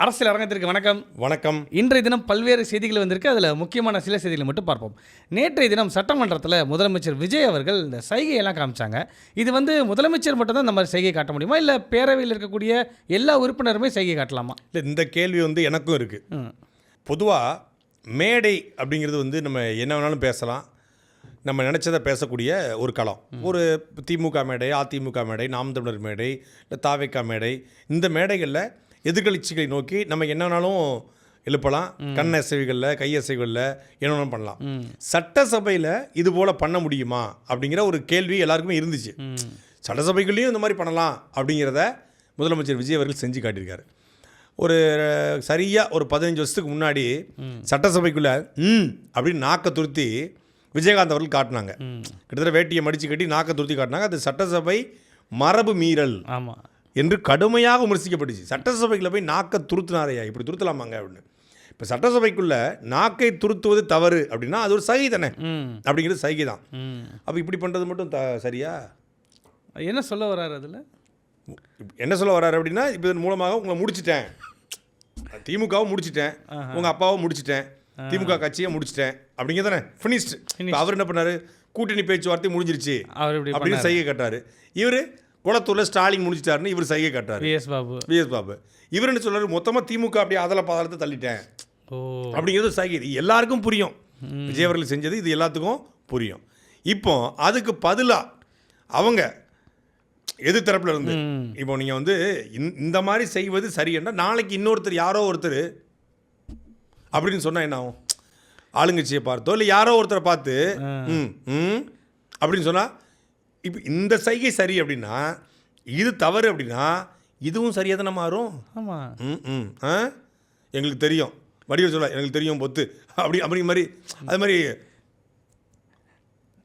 அரசியல் அரங்கத்திற்கு வணக்கம். வணக்கம். இன்றைய தினம் பல்வேறு செய்திகள் வந்திருக்கு. அதில் முக்கியமான சில செய்திகளை மட்டும் பார்ப்போம். நேற்றைய தினம் சட்டமன்றத்தில் முதலமைச்சர் விஜய் அவர்கள் இந்த சைகையெல்லாம் காமிச்சாங்க. இது முதலமைச்சர் மட்டும்தான் இந்த மாதிரி சைகை காட்ட முடியுமா, இல்லை பேரவையில் இருக்கக்கூடிய எல்லா உறுப்பினருமே சைகை காட்டலாமா? இல்லை, இந்த கேள்வி எனக்கும் இருக்குது. பொதுவாக மேடை அப்படிங்கிறது நம்ம என்ன வேணாலும் பேசலாம், நம்ம நினச்சதை பேசக்கூடிய ஒரு களம். ஒரு திமுக மேடை, அதிமுக மேடை, நாம் தமிழர் மேடை, இல்லை தாவேக்கா மேடை, இந்த மேடைகளில் எதிர்கட்சிகளை நோக்கி நம்ம என்ன வேணாலும் எழுப்பலாம். கண் அசைவுகளில், கையசைவுகளில் என்ன வேணாலும் பண்ணலாம். சட்டசபையில் இது போல் பண்ண முடியுமா அப்படிங்கிற ஒரு கேள்வி எல்லாருக்குமே இருந்துச்சு. சட்டசபைக்குள்ளேயும் இந்த மாதிரி பண்ணலாம் அப்படிங்கிறத முதலமைச்சர் விஜய் அவர்கள் செஞ்சு காட்டியிருக்காரு. ஒரு சரியாக ஒரு 15 வருஷத்துக்கு முன்னாடி சட்டசபைக்குள்ளே அப்படின்னு நாக்கை துருத்தி விஜயகாந்த் அவர்கள் காட்டினாங்க. கிட்டத்தட்ட வேட்டியை மடித்து கட்டி நாக்கை துருத்தி காட்டினாங்க. அது சட்டசபை மரபு மீறல் என்று கடுமையாக விமர்சிக்கப்பட்டுச்சு. சட்டசபைக்குள்ளே போய் நாக்கை துருத்தினாரையா, இப்படி துருத்தலாமாங்க அப்படின்னு. இப்போ சட்டசபைக்குள்ளே நாக்கை துருத்துவது தவறு அப்படின்னா அது ஒரு சைகை தானே, அப்படிங்கிறது சைகை தான். அப்போ இப்படி பண்ணுறது மட்டும் சரியா? என்ன சொல்ல வர்றாரு? அதில் என்ன சொல்ல வர்றாரு அப்படின்னா, இப்போ இதன் மூலமாக உங்களை முடிச்சிட்டேன், திமுகவும் முடிச்சிட்டேன், உங்கள் அப்பாவும் முடிச்சிட்டேன், திமுக கட்சியை முடிச்சிட்டேன் அப்படிங்கிறது தானே ஃபினிஷ்டு. இப்போ அவர் என்ன பண்ணார், கூட்டணி பேச்சுவார்த்தை முடிஞ்சிருச்சு அப்படின்னு சைகை கட்டாரு. இவர் குளத்தூரில் ஸ்டாலின் முடிச்சிட்டாருன்னு இவர் சைகை கட்டாரு. விஎஸ் பாபு இவர் என்ன சொல்றாரு, மொத்தமாக திமுக அப்படியே அதல பாதாளத்தை தள்ளிட்டேன் அப்படிங்கிறது சைகை. எல்லாருக்கும் புரியும், விஜய் அவர்கள் செஞ்சது இது எல்லாத்துக்கும் புரியும். இப்போ அதுக்கு பதிலாக அவங்க எதிர்த்தரப்பில் இருந்து இப்போ நீங்கள் இந்த மாதிரி செய்வது சரியென்றா, நாளைக்கு இன்னொருத்தர் யாரோ ஒருத்தர் அப்படின்னு சொன்னால் என்ன ஆகும்? ஆளுங்கட்சியை பார்த்தோ இல்லை யாரோ ஒருத்தரை பார்த்து அப்படின்னு சொன்னால், இப்போ இந்த சைகை சரி அப்படின்னா இது தவறு அப்படின்னா இதுவும் சரியாக தானே மாறும். எங்களுக்கு தெரியும் வடிவில் சொல்ல, எங்களுக்கு தெரியும் பொத்து அப்படி மாதிரி அது மாதிரி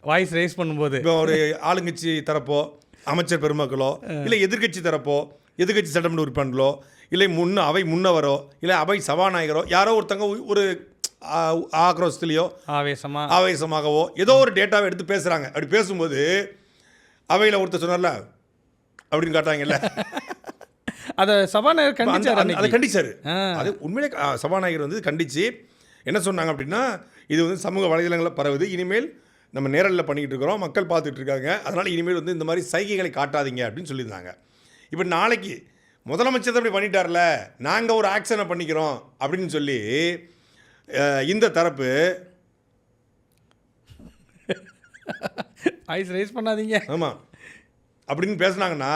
வாய்ஸ் ரைஸ் பண்ணும்போது இப்போ ஒரு ஆளுங்கட்சி தரப்போ, அமைச்சர் பெருமக்களோ, இல்லை எதிர்கட்சி தரப்போ, எதிர்கட்சி சட்டமன்ற உறுப்பினர்களோ, இல்லை அவை முன்னவரோ, இல்லை அவை சபாநாயகரோ, யாரோ ஒருத்தங்க ஒரு ஆக்ரோஷத்துலேயோ ஆவேசமாகவோ ஏதோ ஒரு டேட்டாவை எடுத்து பேசுகிறாங்க. அப்படி பேசும்போது அவையில் ஒருத்தர் சொன்னார்ல அப்படின்னு காட்டாங்கல்ல, அதை சபாநாயகர் அதை கண்டிச்சார். அது உண்மையிலே சபாநாயகர் கண்டித்து என்ன சொன்னாங்க அப்படின்னா, இது சமூக வலைதளங்களில் பரவுது, இனிமேல் நம்ம நேரலில் பண்ணிக்கிட்டு இருக்கிறோம், மக்கள் பார்த்துட்டு இருக்காங்க, அதனால் இனிமேல் இந்த மாதிரி சைகைகளை காட்டாதீங்க அப்படின்னு சொல்லியிருந்தாங்க. இப்போ நாளைக்கு முதலமைச்சர் அப்படி பண்ணிட்டார்ல, நாங்கள் ஒரு ஆக்ஷனை பண்ணிக்கிறோம் அப்படின்னு சொல்லி இந்த தரப்பு ஐஸ் ரைஸ் பண்ணாதீங்க ஆமாம் அப்படின்னு பேசுனாங்கன்னா,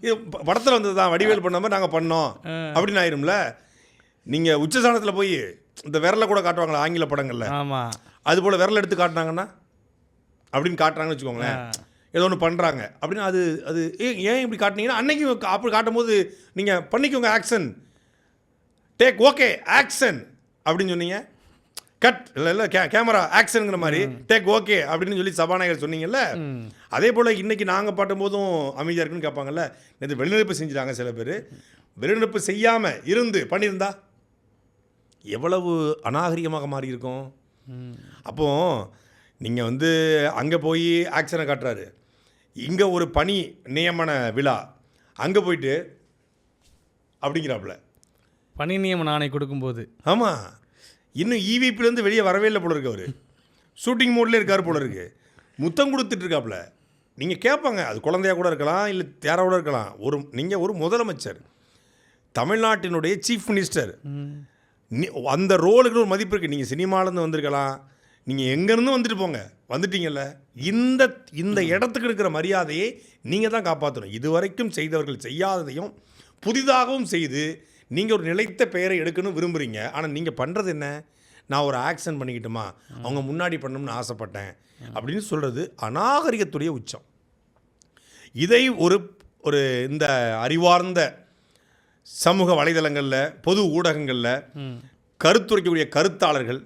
இது படத்தில் வந்தது தான், வடிவேல் பண்ண மாதிரி நாங்கள் பண்ணோம் அப்படின்னு ஆயிரும்ல. நீங்கள் உச்சசானத்தில் போய் இந்த விரலை கூட காட்டுவாங்களா ஆங்கில படங்களில், ஆமாம், அது போல் விரல் எடுத்து காட்டினாங்கன்னா அப்படின்னு காட்டுறாங்கன்னு வச்சுக்கோங்களேன், ஏதோ ஒன்று பண்ணுறாங்க அப்படின்னா அது அது ஏன் இப்படி காட்டினீங்கன்னா, அன்னைக்கு அப்படி காட்டும் போது நீங்கள் பண்ணிக்கோங்க ஆக்ஷன், டேக் ஓகே ஆக்ஷன் அப்படின்னு சொன்னீங்க, கட் இல்லை கேமரா ஆக்ஷனுங்கிற மாதிரி டேக் ஓகே அப்படின்னு சொல்லி சபாநாயகர் சொன்னீங்கல்ல. அதே போல் இன்றைக்கி நாங்கள் பாட்டும்போதும் அமைதியாக இருக்குன்னு கேட்பாங்கல்ல. நேற்று வெளிநடப்பு செஞ்சுட்டாங்க சில பேர். வெளிநடப்பு செய்யாமல் இருந்து பண்ணியிருந்தா எவ்வளவு அநாகரிகமாக மாறி இருக்கும். அப்போது நீங்கள் அங்கே போய் ஆக்ஷனை காட்டுறாரு, இங்கே ஒரு பணி நியமன விழா, அங்கே போயிட்டு அப்படிங்கிறாப்புல பணி நியமன ஆணை கொடுக்கும்போது. ஆமாம், இன்னும் இவிபிலேருந்து வெளியே வரவே இல்லை போல இருக்கு. அவர் ஷூட்டிங் மோட்லேயே இருக்கார் போல இருக்கு, முத்தம் கொடுத்துட்ருக்காப்புல. நீங்கள் கேட்பாங்க, அது குழந்தையாக கூட இருக்கலாம், இல்லை யாராக கூட இருக்கலாம். நீங்கள் ஒரு முதலமைச்சர், தமிழ்நாட்டினுடைய சீஃப் மினிஸ்டர், அந்த ரோலுக்கு ஒரு மதிப்பு இருக்குது. நீங்கள் சினிமாலேருந்து வந்திருக்கலாம், நீங்கள் எங்கேருந்து வந்துட்டு போங்க, வந்துட்டீங்கல்ல, இந்த இடத்துக்கு இருக்கிற மரியாதையை நீங்கள் தான் காப்பாற்றணும். இதுவரைக்கும் செய்தவர்கள் செய்யாததையும் புதிதாகவும் செய்து நீங்கள் ஒரு நிலைத்த பெயரை எடுக்கணும் விரும்புகிறீங்க. ஆனால் நீங்கள் பண்ணுறது என்ன, நான் ஒரு ஆக்ஷன் பண்ணிக்கிட்டுமா, அவங்க முன்னாடி பண்ணணும்னு ஆசைப்பட்டேன் அப்படின்னு சொல்கிறது அநாகரிகத்துடைய உச்சம். இதை ஒரு இந்த அறிவார்ந்த சமூக வலைதளங்களில், பொது ஊடகங்களில் கருத்துரைக்கக்கூடிய கருத்தாளர்கள்,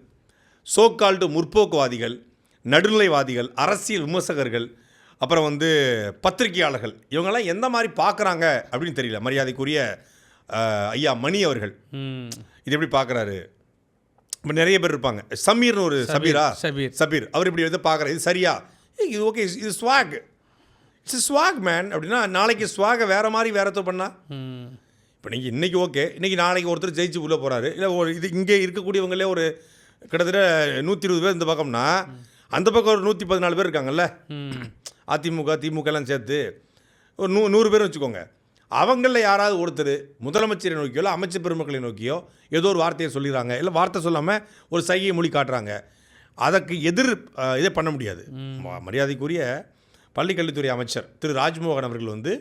சோக்கால்டு முற்போக்குவாதிகள், நடுநிலைவாதிகள், அரசியல் விமர்சகர்கள், அப்புறம் பத்திரிகையாளர்கள், இவங்கெல்லாம் எந்த மாதிரி பார்க்குறாங்க அப்படின்னு தெரியல. மரியாதைக்குரிய ஐயா மணி அவர்கள் இது எப்படி பார்க்குறாரு? இப்போ நிறைய பேர் இருப்பாங்க. சமீர்னு ஒரு சபீர் அவர் இப்படி பார்க்குறாரு, இது சரியா, இது ஓகே, இது ஸ்வாக், இட்ஸ் ஸ்வாக் மேன் அப்படின்னா, நாளைக்கு ஸ்வாகை வேறு மாதிரி வேறத்தோ பண்ணா இப்போ நீங்கள் இன்றைக்கி ஓகே, இன்றைக்கி நாளைக்கு ஒருத்தர் ஜெயிச்சு உள்ளே போகிறாரு, இல்லை ஒரு இது இங்கே இருக்கக்கூடியவங்களே ஒரு கிட்டத்தட்ட 120 பேர் இந்த பக்கம்னா, அந்த பக்கம் ஒரு 114 பேர் இருக்காங்கல்ல, அதிமுக திமுக எல்லாம் சேர்த்து ஒரு 100 பேர் வச்சுக்கோங்க. அவங்களில் யாராவது ஒருத்தர் முதலமைச்சரை நோக்கியோ இல்லை அமைச்சர் பெருமக்களை நோக்கியோ ஏதோ ஒரு வார்த்தையை சொல்லிடுறாங்க, இல்லை வார்த்தை சொல்லாமல் ஒரு சைகை மொழி காட்டுறாங்க, அதற்கு எதிர் இதே பண்ண முடியாது. மரியாதைக்குரிய பள்ளிக்கல்வித்துறை அமைச்சர் திரு ராஜ்மோகன் அவர்கள் வந்து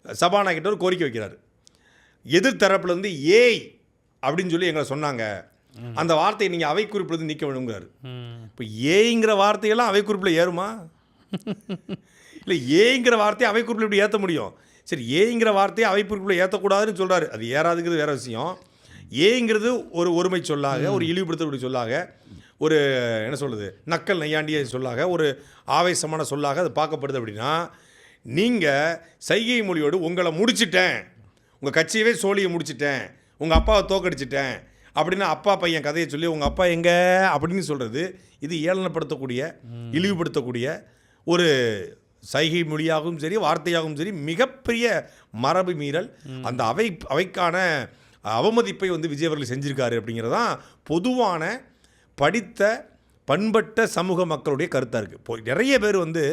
சபாநாயகர்கிட்ட ஒரு கோரிக்கை வைக்கிறார். எதிர் தரப்புல வந்து ஏய் அப்படின்னு சொல்லி எங்களை சொன்னாங்க, அந்த வார்த்தையை நீங்கள் அவை குறிப்பிலிருந்து நீக்க வேணுங்கிறாரு. இப்போ ஏங்கிற வார்த்தையெல்லாம் அவை குறிப்பில் ஏறுமா? இல்லை, ஏங்கிற வார்த்தையை அவை குறிப்பில் இப்படி ஏற்ற முடியும். சரி, ஏங்கிற வார்த்தையை அவை குறிப்பில் ஏற்றக்கூடாதுன்னு சொல்கிறாரு, அது ஏறாதுங்கிறது வேறு விஷயம். ஏங்கிறது ஒரு ஒருமை சொல்லாக, ஒரு இழிவுபடுத்தக்கூடிய சொல்லாக, ஒரு என்ன சொல்கிறது, நக்கல் நையாண்டிய சொல்லாக, ஒரு ஆவேசமான சொல்லாக அது பார்க்கப்படுது. அப்படின்னா நீங்கள் சைகை மொழியோடு உங்களை முடிச்சிட்டேன், உங்கள் கட்சியவே சோழியை முடிச்சிட்டேன், உங்கள் அப்பாவை தோக்கடிச்சிட்டேன் அப்படின்னா அப்பா பையன் கதையை சொல்லி உங்கள் அப்பா எங்கே அப்படின்னு சொல்கிறது, இது ஏளனப்படுத்தக்கூடிய இழிவுபடுத்தக்கூடிய ஒரு சைகை மொழியாகவும் சரி வார்த்தையாகவும் சரி மிகப்பெரிய மரபு மீறல். அந்த அவைக்கான அவமதிப்பை வந்து விஜய் அவர்கள் செஞ்சுருக்காரு அப்படிங்கிறதான் பொதுவான படித்த பண்பட்ட சமூக மக்களுடைய கருத்தாக இருக்குது. இப்போ நிறைய பேர் வந்து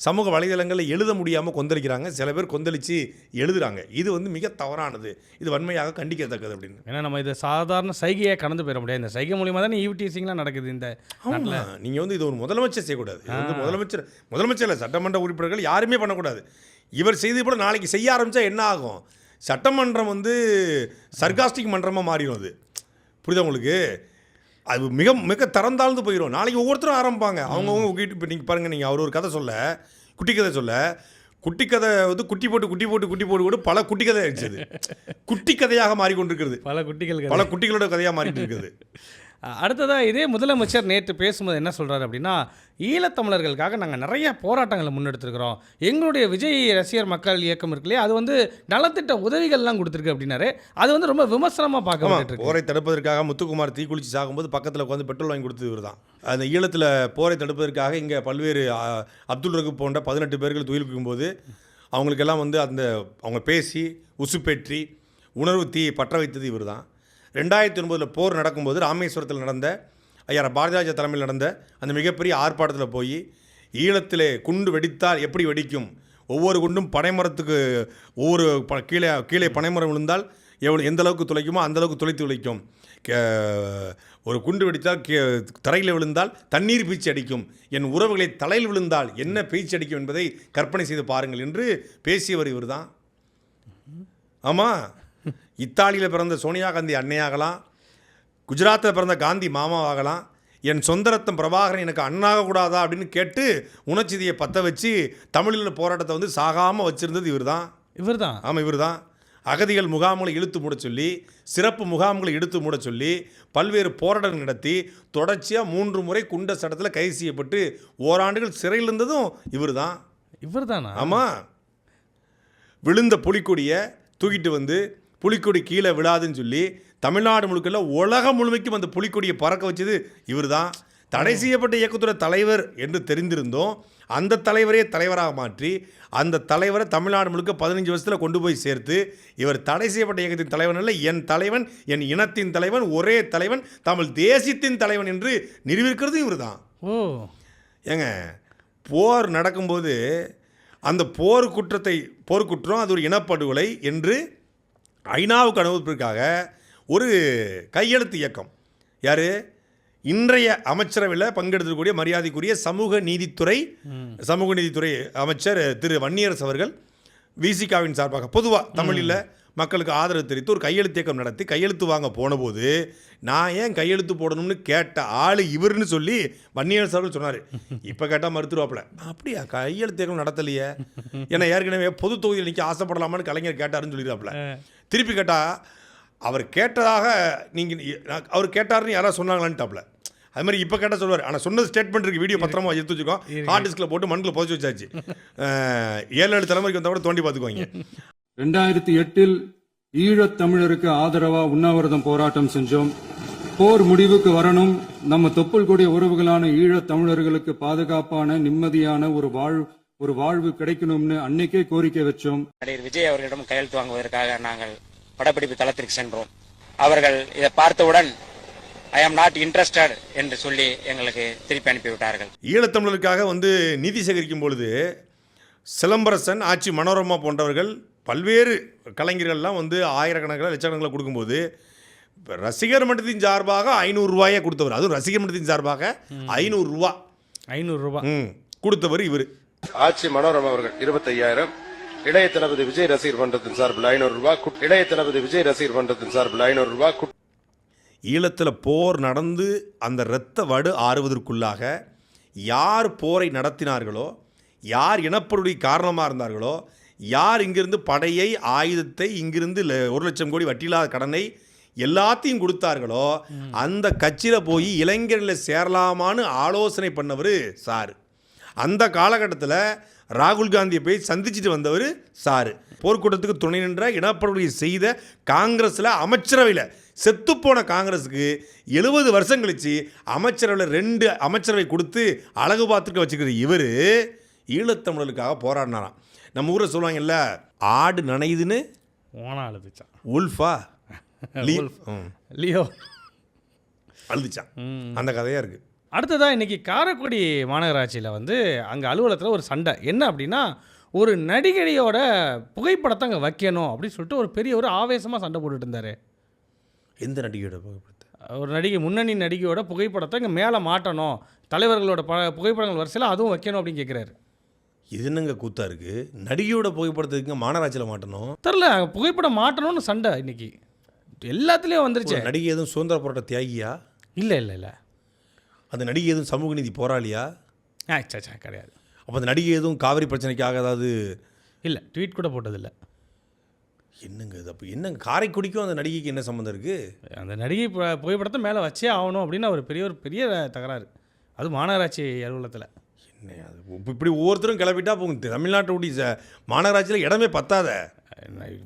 சமூக வலைதளங்களில் எழுத முடியாமல் கொந்தளிக்கிறாங்க, சில பேர் கொந்தளித்து எழுதுகிறாங்க. இது வந்து மிக தவறானது, இது வன்மையாக கண்டிக்கத்தக்கது அப்படின்னு. ஏன்னா நம்ம இதை சாதாரண சைகையாக கடந்து போயிட முடியாது. இந்த சைகை மூலியமாக தானே ஈவ்டீசிங்லாம் நடக்குது இந்த நாட்டில். நீங்கள் வந்து இது ஒரு முதலமைச்சர் செய்யக்கூடாது. இது வந்து முதலமைச்சர் இல்லை, சட்டமன்ற உறுப்பினர்கள் யாருமே பண்ணக்கூடாது. இவர் செய்து கூட நாளைக்கு செய்ய ஆரம்பித்தா என்ன ஆகும்? சட்டமன்றம் வந்து சர்காஸ்டிக் மன்றமாக மாறிடும். அது புரியுதா உங்களுக்கு? அது மிக மிக தரந்தாழ்ந்து போயிடும். நாளைக்கு ஒவ்வொருத்தரும் ஆரம்பிப்பாங்க அவங்கவுங்க வீட்டு. இப்போ நீங்கள் பாருங்கள், நீங்கள் அவர் ஒரு கதை சொல்ல, குட்டி கதை சொல்ல, குட்டி கதை வந்து குட்டி போட்டு கூட பல குட்டி கதை ஆயிடுச்சு. குட்டி கதையாக மாறிக்கொண்டிருக்கிறது, பல குட்டிகளோட கதையாக மாறிட்டு இருக்குது. அடுத்ததாக இதே முதலமைச்சர் நேற்று பேசும்போது என்ன சொல்கிறாரு அப்படின்னா, ஈழத்தமிழர்களுக்காக நாங்கள் நிறைய போராட்டங்களை முன்னெடுத்துருக்கிறோம், எங்களுடைய விஜய் ரசிகர் மக்கள் இயக்கம் இருக்கு இல்லையா, அது வந்து நலத்திட்ட உதவிகள்லாம் கொடுத்துருக்கு அப்படின்னாரு. அது வந்து ரொம்ப விமர்சனமாக பார்க்க. போரை தடுப்பதற்காக முத்துக்குமார் தீக்குளிச்சு சாகும்போது பக்கத்தில் உட்காந்து பெட்ரோல் வாங்கி கொடுத்தது இவர் தான். அந்த ஈழத்தில் போரை தடுப்பதற்காக இங்கே பல்வேறு அப்துல் ரகுப் போன்ற 18 பேர்கள் துயிலுக்கும்போது அவங்களுக்கெல்லாம் வந்து அவங்க பேசி உசுப்பேற்றி உணர்வு தீயை பற்ற வைத்தது இவர் தான். 2009 போர் நடக்கும்போது ராமேஸ்வரத்தில் நடந்த ஐயா பாரதிராஜா தலைமையில் நடந்த அந்த மிகப்பெரிய ஆர்ப்பாட்டத்தில் போய் ஈழத்திலே குண்டு வெடித்தால் எப்படி வெடிக்கும், ஒவ்வொரு குண்டும் பனைமரத்துக்கு ஒவ்வொரு கீழே பனைமரம் விழுந்தால் எந்த அளவுக்கு துளைக்குமோ அந்த அளவுக்கு துளைத்து விளைக்கும், ஒரு குண்டு வெடித்தால் தரையில் விழுந்தால் தண்ணீர் பீச்சு அடிக்கும், என் உறவுகளை தலையில் விழுந்தால் என்ன பீச்சு அடிக்கும் என்பதை கற்பனை செய்து பாருங்கள் என்று பேசியவர் இவர் தான். ஆமாம், இத்தாலியில் பிறந்த சோனியா காந்தி அன்னையாகலாம், குஜராத்தில் பிறந்த காந்தி மாமாவாகலாம், என் சொந்த ரத்தம் பிரபாகரன் எனக்கு அண்ணாக கூடாதா அப்படின்னு கேட்டு உணர்ச்சிதியை பற்ற வச்சு தமிழில் போராட்டத்தை வந்து சாகாமல் வச்சுருந்தது இவர் தான். ஆமாம், இவர் தான். அகதிகள் முகாம்களை இழுத்து மூட சொல்லி, சிறப்பு முகாம்களை இழுத்து மூட சொல்லி பல்வேறு போராட்டங்கள் நடத்தி தொடர்ச்சியாக 3 முறை குண்ட சட்டத்தில் கைது செய்யப்பட்டு ஓராண்டுகள் சிறையில் இருந்ததும் இவர் தான். ஆமாம், விழுந்த புலிக்கொடியை தூக்கிட்டு வந்து புலிக்கொடி கீழே விழாதுன்னு சொல்லி தமிழ்நாடு முழுக்கல்ல உலகம் முழுமைக்கும் அந்த புலிக்கொடியை பறக்க வச்சது இவர் தான். தடை செய்யப்பட்ட இயக்கத்துறை தலைவர் என்று தெரிந்திருந்தோம், அந்த தலைவரே தலைவராக மாற்றி அந்த தலைவரை தமிழ்நாடு முழுக்க 15 வருஷத்தில் கொண்டு போய் சேர்த்து இவர் தடை செய்யப்பட்ட இயக்கத்தின் தலைவன் அல்ல, என் தலைவன், என் இனத்தின் தலைவன், ஒரே தலைவன், தமிழ் தேசியத்தின் தலைவன் என்று நிரூபிக்கிறது இவர் தான். ஏங்க, போர் நடக்கும்போது அந்த போர்க்குற்றம் அது ஒரு இனப்படுகொலை என்று ஐநாவுக்கு அனுமதிப்பதற்காக ஒரு கையெழுத்து இயக்கம், யார் இன்றைய அமைச்சரவையில் பங்கெடுத்துக்கூடிய மரியாதைக்குரிய சமூக நீதித்துறை அமைச்சர் திரு வன்னியரசு அவர்கள் விசிகாவின் சார்பாக பொதுவாக தமிழில் மக்களுக்கு ஆதரவு தெரிவித்து ஒரு கையெழுத்து இயக்கம் நடத்தி கையெழுத்து வாங்க போனபோது நான் ஏன் கையெழுத்து போடணும்னு கேட்ட ஆள் இவர்னு சொல்லி வன்னியரசு அவர்கள் சொன்னார். இப்போ கேட்டால் மறுத்துருவாப்பில், அப்படியா கையெழுத்து இயக்கம் நடத்தலையே, ஏன்னா ஏற்கனவே பொது தொகுதியில் நிற்க ஆசைப்படலாமான்னு கலைஞர் கேட்டாருன்னு சொல்லிடுறாப்புல. திருப்பி கேட்டால் அவர் கேட்டதாக அவர் கேட்டாருன்னு யாராவது சொன்னாங்களான்ட்டாப்புல. அது மாதிரி இப்போ கேட்டால் சொல்லுவார், ஆனால் சொன்னது ஸ்டேட்மெண்ட் இருக்குது, வீடியோ பத்திரமா எடுத்து வச்சுக்கோம், ஹார்ட் டிஸ்கில் போட்டு மண்ணில் புதைச்சி வச்சாச்சு, 7 தலைமுறைக்கு வந்தால் கூட தோண்டி பார்த்துக்குவாங்க. 2008 ஈழத் தமிழருக்கு ஆதரவா உண்ணாவிரதம் போராட்டம் செஞ்சோம். போர் முடிவுக்கு வரணும், நம்ம தொப்புள் கொடிய உறவுகளான ஈழத் தமிழர்களுக்கு பாதுகாப்பான நிம்மதியான ஒரு வாழ்வு கிடைக்கணும்னு அன்னைக்கே கோரிக்கை வச்சோம். விஜய் அவர்களிடம் கையெழுத்து வாங்குவதற்காக நாங்கள் படப்பிடிப்பு தளத்திற்கு சென்றோம். அவர்கள் இதை பார்த்தவுடன் ஐ ஆம் நாட் இன்ட்ரெஸ்டட் என்று சொல்லி எங்களுக்கு திருப்பி அனுப்பிவிட்டார்கள். ஈழத்தமிழருக்காக வந்து நிதி சேகரிக்கும் பொழுது சிலம்பரசன், ஆட்சி மனோரமா போன்றவர்கள் பல்வேறு கலைஞர்கள்லாம் வந்து ஆயிரக்கணக்கில் லட்சக்கணக்கில் கொடுக்கும்போது ரசிகர் மன்றத்தின் சார்பாக 500 ரூபாயை கொடுத்தவர். அதுவும் ரசிகர் மன்றத்தின் சார்பாக 500 ரூபா 500 ரூபா கொடுத்தவர் இவர். ஆட்சி மனோரமா அவர்கள் 25,000, இளைய தளபதி விஜய் ரசிகர் மன்றத்தின் சார்பில் 500 ரூபாய், இளைய தளபதி விஜய் ரசிகர் மன்றத்தின் சார்பில் 500 ரூபாய். ஈழத்தில் போர் நடந்து அந்த இரத்த வடு ஆறுவதற்குள்ளாக யார் போரை நடத்தினார்களோ, யார் இனப்படுகொலை காரணமாக இருந்தார்களோ, யார் இங்கிருந்து படையை, ஆயுதத்தை, இங்கிருந்து 1 லட்சம் கோடி வட்டியில்லாத கடனை எல்லாத்தையும் கொடுத்தார்களோ அந்த கட்சியில் போய் இளைஞர்களில் சேரலாமான்னு ஆலோசனை பண்ணவர் சார். அந்த காலகட்டத்தில் ராகுல் காந்தியை போய் சந்திச்சுட்டு வந்தவர் சார். போர்க்கூட்டத்துக்கு துணை நின்ற இனப்படுகொலை செய்த காங்கிரஸில் அமைச்சரவையில் செத்துப்போன காங்கிரஸுக்கு 70 வருஷம் கழித்து அமைச்சரவையில் 2 அமைச்சரவை கொடுத்து அழகு பார்த்துக்க வச்சுக்கிற இவர் ஈழத்தமிழர்களுக்காக போராடினாராம். நம்ம ஊரில் சொல்லுவாங்கல்ல, ஆடு நனையுதுன்னு ஓனா அழுதுச்சான், உல்ஃபா லியோ அழுதுச்சான். அந்த கதையாக இருக்குது. அடுத்ததாக இன்றைக்கி காரைக்குடி மாநகராட்சியில் வந்து அங்கே அலுவலகத்தில் ஒரு சண்டை. என்ன அப்படின்னா, ஒரு நடிகையோட புகைப்படத்தை அங்கே வைக்கணும் அப்படின்னு சொல்லிட்டு ஒரு பெரிய ஒரு ஆவேசமாக சண்டை போட்டுட்டு இருந்தார். எந்த நடிகையோட புகைப்படத்தை? ஒரு நடிகை, முன்னணி நடிகையோட புகைப்படத்தை இங்கே மேலே மாட்டணும், தலைவர்களோட புகைப்படங்கள் வரிசையில் அதுவும் வைக்கணும் அப்படின்னு கேட்குறாரு. இது என்னங்க கூத்தா இருக்குது? நடிகையோட புகைப்படத்துக்கு மாநகராட்சியில் மாட்டணும் தெரில, புகைப்படம் மாட்டணும்னு சண்டை இன்னைக்கு எல்லாத்துலேயும் வந்துருச்சு. நடிகை எதுவும் சுதந்திர போராட்ட தியாகியா? இல்லை இல்லை இல்லை. அந்த நடிகை எதுவும் சமூக நீதி போராளியா? சச்சா கிடையாது. அப்போ அந்த நடிகை எதுவும் காவிரி பிரச்சனைக்காக ஏதாவது? இல்லை, ட்வீட் கூட போட்டதில்லை. என்னங்க இது? அப்போ என்னங்க காரைக்குடிக்கும் அந்த நடிகைக்கு என்ன சம்மந்தம் இருக்குது? அந்த நடிகை புகைப்படத்தை மேலே வச்சே ஆகணும் அப்படின்னு ஒரு பெரிய தகராறு, அது மாநகராட்சி அலுவலகத்தில். என்ன அது இப்படி ஒவ்வொருத்தரும் கிளப்பிட்டா போங்க. தமிழ்நாட்டை ஒட்டி மாநகராட்சியில் இடமே பத்தாத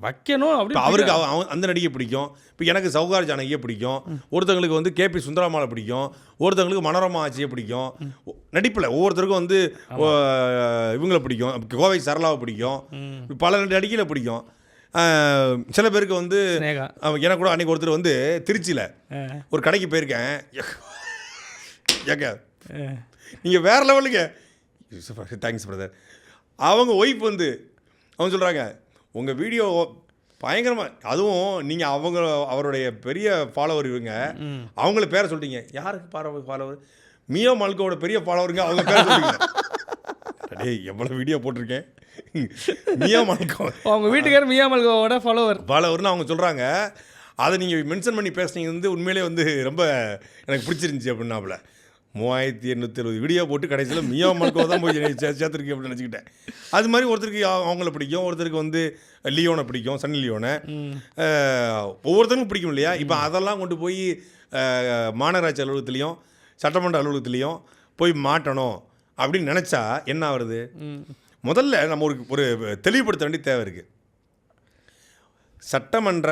வைக்கணும் அப்படி. அவருக்கு அந்த நடிகை பிடிக்கும். இப்போ எனக்கு சௌகார் ஜானகியை பிடிக்கும், ஒருத்தங்களுக்கு வந்து KP சுந்தரமாலை பிடிக்கும், ஒருத்தங்களுக்கு மனோரமா ஆட்சியை பிடிக்கும். நடிப்பில் ஒவ்வொருத்தருக்கும் வந்து இவங்களை பிடிக்கும், கோவை சரளாவை பிடிக்கும், பல நடிகையில் பிடிக்கும். சில பேருக்கு வந்து எனக்கு கூட அன்றைக்கி ஒருத்தர் வந்து திருச்சியில் ஒரு கடைக்கு போயிருக்கேன். ஏங்க நீங்கள் வேறு லெவலுங்க, தேங்க்ஸ் பிரதர். அவங்க ஒய்ஃப் வந்து அவங்க சொல்கிறாங்க, உங்கள் வீடியோ பயங்கரமாக, அதுவும் நீங்கள் அவருடைய பெரிய ஃபாலோவர் இவங்க, அவங்கள பேரை சொல்லிட்டீங்க. யாருக்கு ஃபாலோவர்? மியோ மல்கோட பெரிய ஃபாலோவருங்க, அவங்க பேரை சொல்லிட்டீங்க. டேய், எவ்வளோ வீடியோ போட்டிருக்கேன். மியா மல்கோ அவங்க வீட்டுக்காரர் மியா மல்கோவோட ஃபாலோவர்னு அவங்க சொல்கிறாங்க. அதை நீங்கள் மென்ஷன் பண்ணி பேசுனீங்க வந்து உண்மையிலே வந்து ரொம்ப எனக்கு பிடிச்சிருந்துச்சி அப்படின்னாப்புல. 3870 வீடியோ போட்டு கடைசியில் மியா மல்கோ தான் போய் சேர்த்துருக்கு அப்படின்னு நினச்சிக்கிட்டேன். அது மாதிரி ஒருத்தருக்கு அவங்கள பிடிக்கும், ஒருத்தருக்கு வந்து லியோனை பிடிக்கும், சன்னி லியோனை, ஒவ்வொருத்தருக்கும் பிடிக்கும் இல்லையா? இப்போ அதெல்லாம் கொண்டு போய் மாநகராட்சி அலுவலகத்துலேயும் சட்டமன்ற அலுவலகத்துலேயும் போய் மாட்டணும் அப்படின்னு நினச்சா என்ன ஆகுறது? முதல்ல நம்ம ஒரு தெளிவுபடுத்த வேண்டிய தேவை இருக்குது. சட்டமன்ற,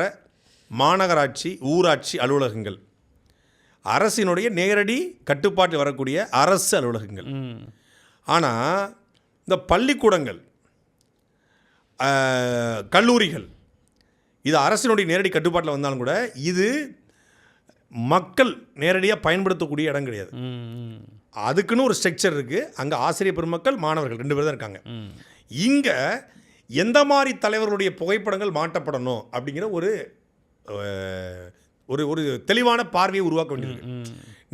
மாநகராட்சி, ஊராட்சி அலுவலகங்கள் அரசினுடைய நேரடி கட்டுப்பாட்டில் வரக்கூடிய அரசு அலுவலகங்கள். ஆனால் இந்த பள்ளிக்கூடங்கள், கல்லூரிகள் இது அரசினுடைய நேரடி கட்டுப்பாட்டில் வந்தாலும் கூட இது மக்கள் நேரடியாக பயன்படுத்தக்கூடிய இடம் கிடையாது. அதுக்குன்னு ஒரு ஸ்ட்ரக்சர் இருக்குது. அங்கே ஆசிரியர் பெருமக்கள், மாணவர்கள் 2 பேர் தான் இருக்காங்க. இங்கே எந்த மாதிரி தலைவர்களுடைய புகைப்படங்கள் மாட்டப்படணும் அப்படிங்கிற ஒரு ஒரு தெளிவான பார்வையை உருவாக்க வேண்டியிருக்கு.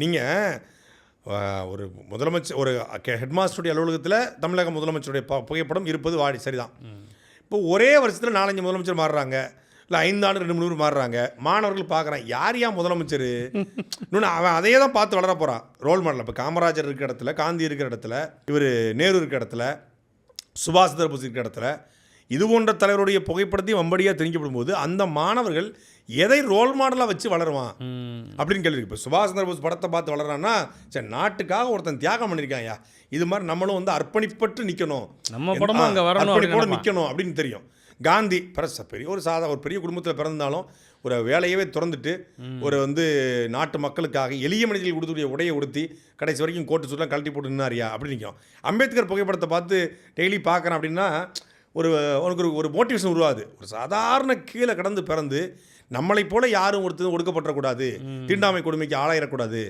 நீங்கள் ஒரு முதலமைச்சர், ஒரு ஹெட்மாஸ்டருடைய அலுவலகத்தில் தமிழக முதலமைச்சருடைய புகைப்படம் இருப்பது சரிதான். இப்போ ஒரே வருஷத்தில் 4-5 முதலமைச்சர் மாறுறாங்க, இல்லை 5 ஆண்டு 2-3 பேர் மாறுறாங்க. மாணவர்கள் பார்க்குறான், யார் முதலமைச்சர்? இன்னொன்று அவன் அதையே தான் பார்த்து வளர போகிறான் ரோல் மாடல். இப்போ காமராஜர் இருக்கிற இடத்துல, காந்தி இருக்கிற இடத்துல, இவர் நேரு இருக்கிற இடத்துல, சுபாஷ் சந்திர போஸ் இருக்கிற இடத்துல இது போன்ற தலைவருடைய புகைப்படத்தையும் வம்படியாக திணிக்கப்படும் போது அந்த மாணவர்கள் எதை ரோல் மாடலாக வச்சு வளருவான் அப்படின்னு கேள்வி. இப்போ சுபாஷ் சந்திர போஸ் படத்தை பார்த்து வளர்றான்னா, சரி நாட்டுக்காக ஒருத்தன் தியாகம் பண்ணியிருக்காயா, இது மாதிரி நம்மளும் வந்து அர்ப்பணிப்பட்டு நிற்கணும், நம்ம படமும் அங்கே வரணும், அர்ப்பணிப்போடு நிற்கணும் அப்படின்னு தெரியும். காந்தி பெரிய ஒரு பெரிய குடும்பத்தில் பிறந்தாலும் ஒரு வேலையவே திறந்துட்டு ஒரு வந்து நாட்டு மக்களுக்காக எளிய மனிதர்கள் கொடுத்துடைய உடையை உடுத்தி கடைசி வரைக்கும் கோட்டு சுற்றலாம் கழட்டி போட்டு நின்னாரியா அப்படி நிற்கும். அம்பேத்கர் புகைப்படத்தை பார்த்து டெய்லி பார்க்குறேன் அப்படின்னா உனக்கு ஒரு மோட்டிவேஷன் உருவாது. ஒரு சாதாரண கீழே கடந்து பிறந்து நம்மளைப் போல யாரும் ஒருத்தர் ஒடுக்கப்பட்டக்கூடாது, தீண்டாமை கொடுமைக்கு ஆளாயிடக்கூடாது,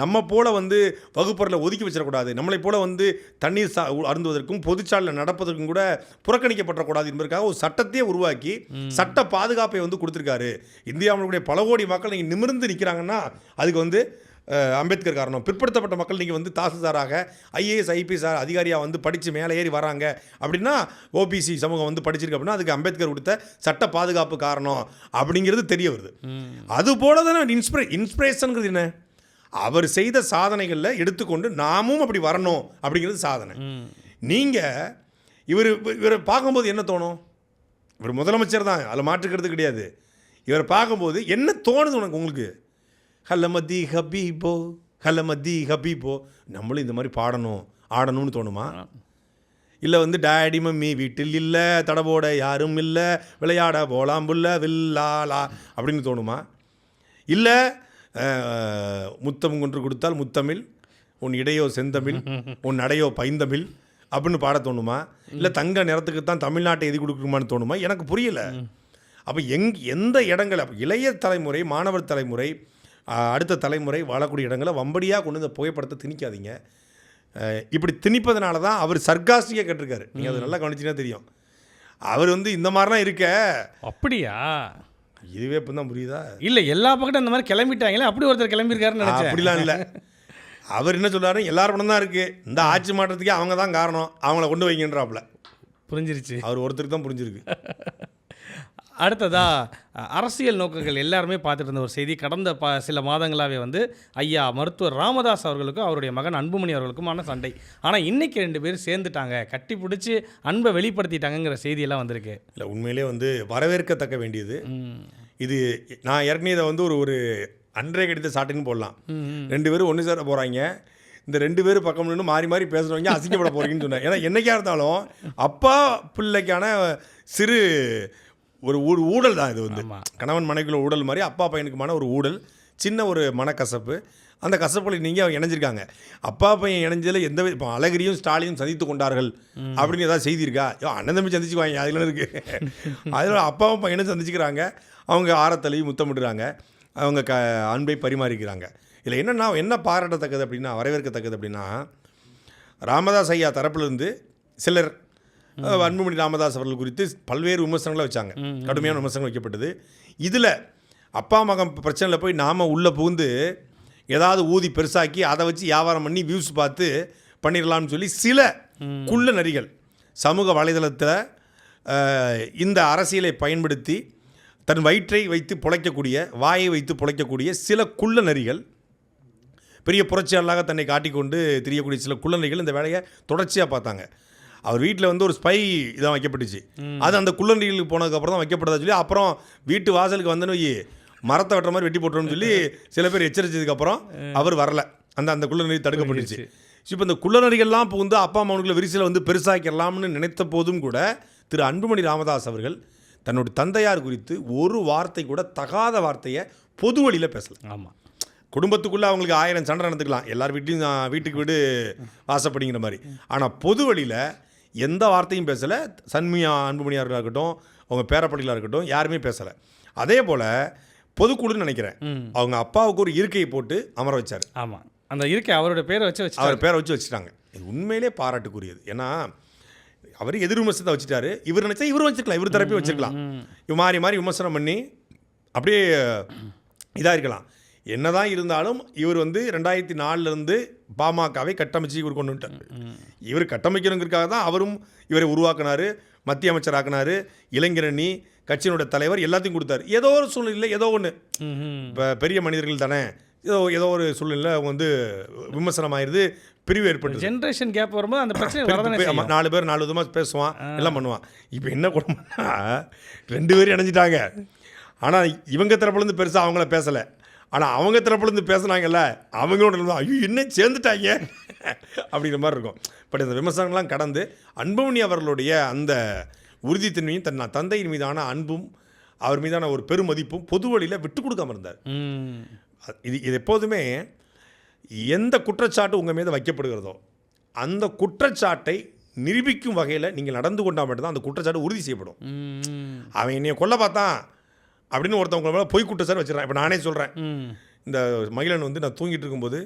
நம்ம போல வந்து வகுப்பறையில் ஒதுக்கி வச்சிடக்கூடாது, நம்மளைப் போல வந்து தண்ணீர் அருந்துவதற்கும் பொதுச்சாலையில் நடப்பதற்கும் கூட புறக்கணிக்கப்படக்கூடாது என்பதற்காக ஒரு சட்டத்தையே உருவாக்கி சட்ட பாதுகாப்பை வந்து கொடுத்துருக்காரு. இந்தியாவுடைய பல கோடி மக்கள் நீங்கள் நிமிர்ந்து நிற்கிறாங்கன்னா அதுக்கு வந்து அம்பேத்கர் காரணம். பிற்படுத்தப்பட்ட மக்கள் நீங்கள் வந்து தாசில்தாராக ஐஏஎஸ் ஐபிஎஸ் அதிகாரியாக வந்து படித்து மேலே ஏறி வராங்க அப்படின்னா, ஓபிசி சமூகம் வந்து படிச்சிருக்கு அப்படின்னா அதுக்கு அம்பேத்கர் கொடுத்த சட்ட பாதுகாப்பு காரணம் அப்படிங்கிறது தெரிய வருது. அதுபோல தானே இன்ஸ்பிரேஷனுங்கிறது என்ன, அவர் செய்த சாதனைகளில் எடுத்துக்கொண்டு நாமும் அப்படி வரணும் அப்படிங்கிறது சாதனை. நீங்கள் இவரை பார்க்கும்போது என்ன தோணும்? இவர் முதலமைச்சர் தான், அதில் மாற்றுக்கிறது கிடையாது. இவரை பார்க்கும்போது என்ன தோணுது உங்களுக்கு? ஹலமதி ஹபீபோ ஹலமதி ஹபீபோ, நம்மளும் இந்த மாதிரி பாடணும் ஆடணும்னு தோணுமா? இல்லை வந்து டேடி மம்மி வீட்டில் இல்லை, தடவோட யாரும் இல்லை, விளையாட போலாம்புல்ல வில்லாலா அப்படின்னு தோணுமா? இல்லை முத்தம் கொன்று கொடுத்தால் முத்தமிழ், உன் இடையோ செந்தமிழ், உன் நடையோ பைந்தமிழ் அப்படின்னு பாட தோணுமா? இல்லை தங்க நிறத்துக்கு தான் தமிழ்நாட்டை எதி கொடுக்குமான்னு தோணுமா? எனக்கு புரியல. அப்போ எந்த இடங்கள் அப்போ இளைய தலைமுறை, மாணவர் தலைமுறை, அடுத்த தலைமுறை வாழக்கூடிய இடங்களை வம்படியாக கொண்டு இந்த புகைப்படத்தை திணிக்காதீங்க. இப்படி திணிப்பதனால தான் அவர் சர்காஸ்டிக்காக கேட்டிருக்காரு. நீங்கள் அதை நல்லா கவனிச்சிங்கன்னா தெரியும். அவர் வந்து இந்த மாதிரிலாம் இருக்க. அப்படியா? இதுவே இப்போ தான் புரியுதா? இல்லை, எல்லா பக்கட்டும் இந்த மாதிரி கிளம்பிட்டாங்களே, அப்படி ஒருத்தர் கிளம்பியிருக்காருன்னு நினைச்சேன். அப்படிலாம் இல்லை. அவர் என்ன சொல்கிறாரு, எல்லாரும் படம் தான் இருக்குது, இந்த ஆட்சி மாற்றத்துக்கே அவங்க தான் காரணம், அவங்கள கொண்டு வைங்கன்றாப்புல. புரிஞ்சிருச்சு. அவர் ஒருத்தருக்கு தான் புரிஞ்சிருக்கு. அடுத்ததா அரசியல் நோக்கங்கள் எல்லாருமே பார்த்துட்டு இருந்த ஒரு செய்தி, கடந்த சில மாதங்களாகவே வந்து ஐயா மருத்துவர் ராமதாஸ் அவர்களுக்கும் அவருடைய மகன் அன்புமணி அவர்களுக்குமான சண்டை. ஆனால் இன்றைக்கி 2 பேரும் சேர்ந்துட்டாங்க, கட்டி பிடிச்சி அன்பை வெளிப்படுத்திட்டாங்கிற செய்தியெல்லாம் வந்திருக்கு. இல்லை, உண்மையிலே வந்து வரவேற்கத்தக்க வேண்டியது இது. நான் ஏற்கனவே இதை வந்து ஒரு அன்றைய கடித சாட்டுன்னு போடலாம். 2 பேரும் ஒன்று சேர போகிறாங்க, இந்த 2 பேரும் பக்கம் நின்று மாறி மாறி பேசுகிறவங்க அசிங்கப்பட போகிறீங்கன்னு சொன்னேன். ஏன்னா என்றைக்காக இருந்தாலும் அப்பா பிள்ளைக்கான சிறு ஒரு ஊழல் தான் இது. வந்து கணவன் மனைவிக்குள்ள ஊழல் மாதிரி அப்பா பையனுக்குமான ஒரு ஊழல், சின்ன ஒரு மனக்கசப்பு. அந்த கசப்புகளை நீங்கள் இணைஞ்சிருக்காங்க. அப்பா பையன் இணைஞ்சதில் எந்த இப்போ அழகிரியும் ஸ்டாலினும் சந்தித்து கொண்டார்கள் அப்படின்னு ஏதாவது செய்தி இருக்கா? அண்ணன் தம்பி சந்திச்சுக்குவாங்க, அதில் இருக்குது. அதில் அப்பாவும் பையனும் சந்திச்சுக்கிறாங்க, அவங்க ஆரத்தலைவி முத்தமிடுறாங்க, அவங்க அன்பை பரிமாறிக்கிறாங்க. இதில் என்னென்னா என்ன பாராட்டத்தக்கது அப்படின்னா, வரவேற்கத்தக்கது அப்படின்னா, ராமதாஸ் ஐயா தரப்புலேருந்து சிலர் அன்புமணி ராமதாஸ் அவர்கள் குறித்து பல்வேறு விமர்சனங்களை வச்சாங்க, கடுமையான விமர்சனங்கள் வைக்கப்பட்டது. இதில் அப்பா மகன் பிரச்சனையில் போய் நாம் உள்ளே புகுந்து ஏதாவது ஊதி பெருசாக்கி அதை வச்சு வியாபாரம் பண்ணி வியூஸ் பார்த்து பண்ணிடலாம்னு சொல்லி சில குள்ள நரிகள் சமூக வலைதளத்தில் இந்த அரசியலை பயன்படுத்தி தன் வயிற்றை வைத்து பிழைக்கக்கூடிய, வாயை வைத்து பிழைக்கக்கூடிய சில குள்ள நரிகள், பெரிய புரட்சியாளராக தன்னை காட்டிக்கொண்டு தெரியக்கூடிய சில குள்ள நரிகள் இந்த வேலையை தொடர்ச்சியாக பார்த்தாங்க. அவர் வீட்டில் வந்து ஒரு ஸ்பை இதான் வைக்கப்பட்டுச்சு. அது அந்த குள்ளநரிகளுக்கு போனதுக்கப்புறம் தான் வைக்கப்பட்டதா சொல்லி, அப்புறம் வீட்டு வாசலுக்கு வந்தோன்னு மரத்தை வெட்டுற மாதிரி வெட்டி போட்டுறோம்னு சொல்லி சில பேர் எச்சரித்ததுக்கப்புறம் அவர் வரல, அந்த குள்ளநரி தடுக்கப்பட்டுச்சு. இப்போ இந்த குள்ளநரிகள்லாம் இப்போ வந்து அப்பா அம்மாவுக்குள்ள விரிசலை வந்து பெருசாக்கிடலாம்னு நினைத்த போதும் கூட திரு அன்புமணி ராமதாஸ் அவர்கள் தன்னுடைய தந்தையார் குறித்து ஒரு வார்த்தை கூட தகாத வார்த்தையை பொது வழியில் பேசலை. ஆமாம், குடும்பத்துக்குள்ளே அவங்களுக்கு 1000 சண்டை நடந்துக்கலாம், எல்லார் வீட்லையும் வீட்டுக்கு வீடு வாசப்படிங்கிற மாதிரி. ஆனால் பொது வழியில் எந்த வார்த்தையும் பேசலை. சண்மியா அன்புமணியார்களாக இருக்கட்டும், அவங்க பேரப்படிகளாக இருக்கட்டும், யாருமே பேசலை. அதே போல் பொதுக்குழுன்னு நினைக்கிறேன், அவங்க அப்பாவுக்கு ஒரு இருக்கையை போட்டு அமர வச்சார். ஆமாம், அந்த இருக்கை அவரோட பேரை வச்சு அவர் பேரை வச்சு வச்சுட்டாங்க. இது உண்மையிலே பாராட்டுக்குரியது. ஏன்னா அவர் எதிர் விமர்சனத்தை வச்சுட்டாரு, இவர் நினச்சா இவர் வச்சுக்கலாம், இவர் தரப்பையும் வச்சுக்கலாம். இவர் மாறி மாறி விமர்சனம் பண்ணி அப்படியே இதாக இருக்கலாம். என்னதான் இருந்தாலும் இவர் வந்து 2004 பாமகவை கட்டமைச்சு இவர் கொண்டு வந்துட்டார். இவர் கட்டமைக்கணுங்கிறதுக்காக தான் அவரும் இவரை உருவாக்கினார், மத்திய அமைச்சராக்கினார், இளைஞரணி கட்சியினுடைய தலைவர் எல்லாத்தையும் கொடுத்தாரு. ஏதோ ஒரு சூழ்நிலை, ஏதோ ஒன்று, இப்போ பெரிய மனிதர்கள் தானே, ஏதோ ஒரு சூழ்நிலை அவங்க வந்து விமர்சனம் ஆயிடுது, பிரிவு ஏற்பட்டு ஜென்ரேஷன் கேப் வரும்போது அந்த பிரச்சனை 4 பேர் 4 விதமாக பேசுவான், எல்லாம் பண்ணுவான். இப்போ என்ன கொடுமைன்னா 2 பேரும் இணைஞ்சிட்டாங்க. ஆனால் இவங்க தரப்புலேருந்து பெருசாக அவங்கள பேசலை, ஆனால் அவங்க தரப்புலேருந்து பேசுனாங்கல்ல அவங்களோட ஐயோ இன்னும் சேர்ந்துட்டாங்க அப்படிங்கிற மாதிரி இருக்கும். பட் இந்த விமர்சனங்கள்லாம் கடந்து அன்புமணி அவர்களுடைய அந்த உறுதித்தன்மையும் தன் தந்தையின் மீதான அன்பும் அவர் மீதான ஒரு பெருமதிப்பும் பொது வழியில் விட்டு கொடுக்காமல் இருந்தார். இது எப்போதுமே எந்த குற்றச்சாட்டு உங்கள் மீது வைக்கப்படுகிறதோ அந்த குற்றச்சாட்டை நிரூபிக்கும் வகையில் நீங்கள் நடந்து கொண்டால் மட்டும்தான் அந்த குற்றச்சாட்டு உறுதி செய்யப்படும். ம். அவன் என்னைய கொல்ல பார்த்தான் அப்படின்னு ஒருத்தவங்க மேலே பொய் குற்றச்சாட்டு வச்சிடறான். இப்போ நானே சொல்கிறேன், இந்த மகிழன் வந்து நான் தூங்கிட்டு இருக்கும்போது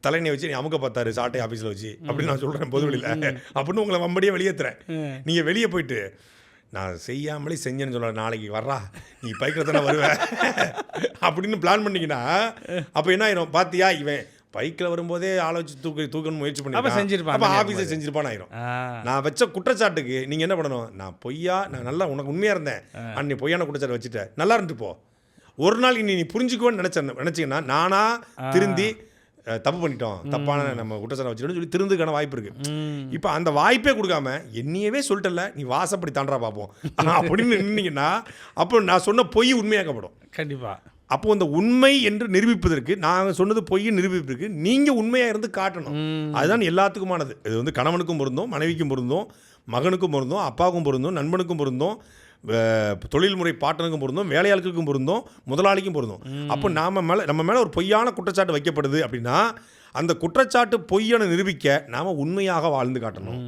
தலைனை வச்சு நீ அமுக்க பார்த்தாரு சாட்டை ஆஃபீஸில் வச்சு அப்படின்னு நான் சொல்கிறேன் பொதுவெளியில் அப்படின்னு உங்களை வம்படியே வெளியேற்றுறேன். நீங்கள் வெளியே போயிட்டு நான் செய்யாமலே செஞ்சேன்னு சொல்ல நாளைக்கு வர்றா நீ பைக்கில் தானே வருவேன் அப்படின்னு பிளான் பண்ணிங்கன்னா அப்போ என்ன ஆயிரும், பார்த்தியா இவன் பைக்கில் வரும்போதே ஆளை வச்சு தூக்கணும்னு முயற்சி பண்ணி செஞ்சிருப்பான், அப்போ ஆஃபீஸில் செஞ்சிருப்பான்னு ஆயிரும். நான் வச்ச குற்றச்சாட்டுக்கு நீங்கள் என்ன பண்ணணும், நான் நல்லா உனக்கு உண்மையாக இருந்தேன் அன்னை பொய்யான குற்றச்சாட்டு வச்சுட்டேன் நல்லா இருந்துட்டு போ, ஒரு நாள் நீ புரிஞ்சுக்குவேன்னு நினச்சிங்கன்னா நானா திருந்தி தப்பு பண்ணிட்டோம் தப்பான நம்ம குற்றச்சாட்டை வச்சுட்டோம்னு சொல்லி திருந்துக்கான வாய்ப்பு இருக்குது. இப்போ அந்த வாய்ப்பே கொடுக்காம என்னையவே சொல்லிட்டல நீ வாசப்படி தாண்டா பார்ப்போம் அப்படின்னு நின்னீங்கன்னா அப்போ நான் சொன்ன பொய் உண்மையாக்கப்படும். கண்டிப்பாக. அப்போ அந்த உண்மை என்று நிரூபிப்பதற்கு நாங்கள் சொன்னது பொய் நிரூபிப்பதற்கு நீங்கள் உண்மையாக இருந்து காட்டணும். அதுதான் எல்லாத்துக்குமானது. இது வந்து கணவனுக்கும் பொருந்தும், மனைவிக்கும் பொருந்தும், மகனுக்கும் பொருந்தும், அப்பாவுக்கும் பொருந்தும், நண்பனுக்கும் பொருந்தும், தொழில்முறை பார்ட்னருக்கும் பொருந்தும், வேலையாளுக்கும் பொருந்தும், முதலாளிக்கும் பொருந்தும். அப்போ நம்ம மேலே ஒரு பொய்யான குற்றச்சாட்டு வைக்கப்படுது அப்படின்னா அந்த குற்றச்சாட்டு பொய்யான நிரூபிக்க நாம் உண்மையாக வாழ்ந்து காட்டணும்.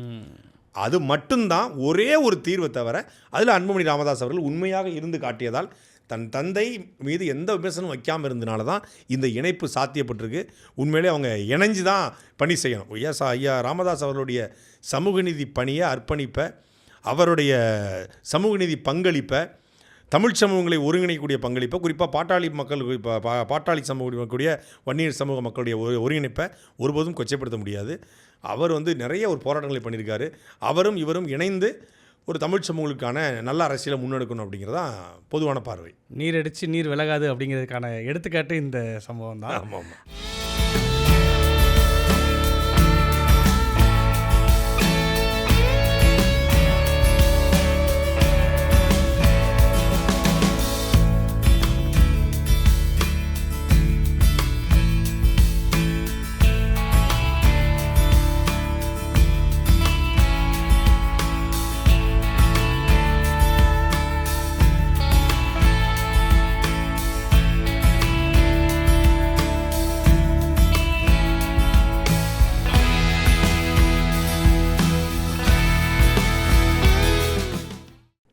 அது மட்டும்தான் ஒரே ஒரு தீர்வை தவிர அதில் அன்புமணி ராமதாஸ் அவர்கள் உண்மையாக இருந்து காட்டியதால் தன் தந்தை மீது எந்த விமர்சனம் வைக்காமல் இருந்தனால தான் இந்த இணைப்பு சாத்தியப்பட்டிருக்கு. உண்மையிலே அவங்க இணைஞ்சு தான் பணி செய்யணும். ஐயா ராமதாஸ் அவர்களுடைய சமூக நீதி பணியை அர்ப்பணிப்பை, அவருடைய சமூக நீதி பங்களிப்பை, தமிழ் சமூகங்களை ஒருங்கிணைக்கக்கூடிய பங்களிப்பை, குறிப்பாக பாட்டாளி சமூக கூடிய வன்னியர் சமூக மக்களுடைய ஒருங்கிணைப்பை ஒருபோதும் கொச்சைப்படுத்த முடியாது. அவர் வந்து நிறைய ஒரு போராட்டங்களை பண்ணியிருக்காரு. அவரும் இவரும் இணைந்து ஒரு தமிழ் சமூகங்களுக்கான நல்ல அரசியலை முன்னெடுக்கணும் அப்படிங்கிறதான் பொதுவான பார்வை. நீர் அடித்து நீர் விலகாது அப்படிங்கிறதுக்கான எடுத்துக்காட்டு இந்த சம்பவம் தான். ஆமாம் ஆமாம்.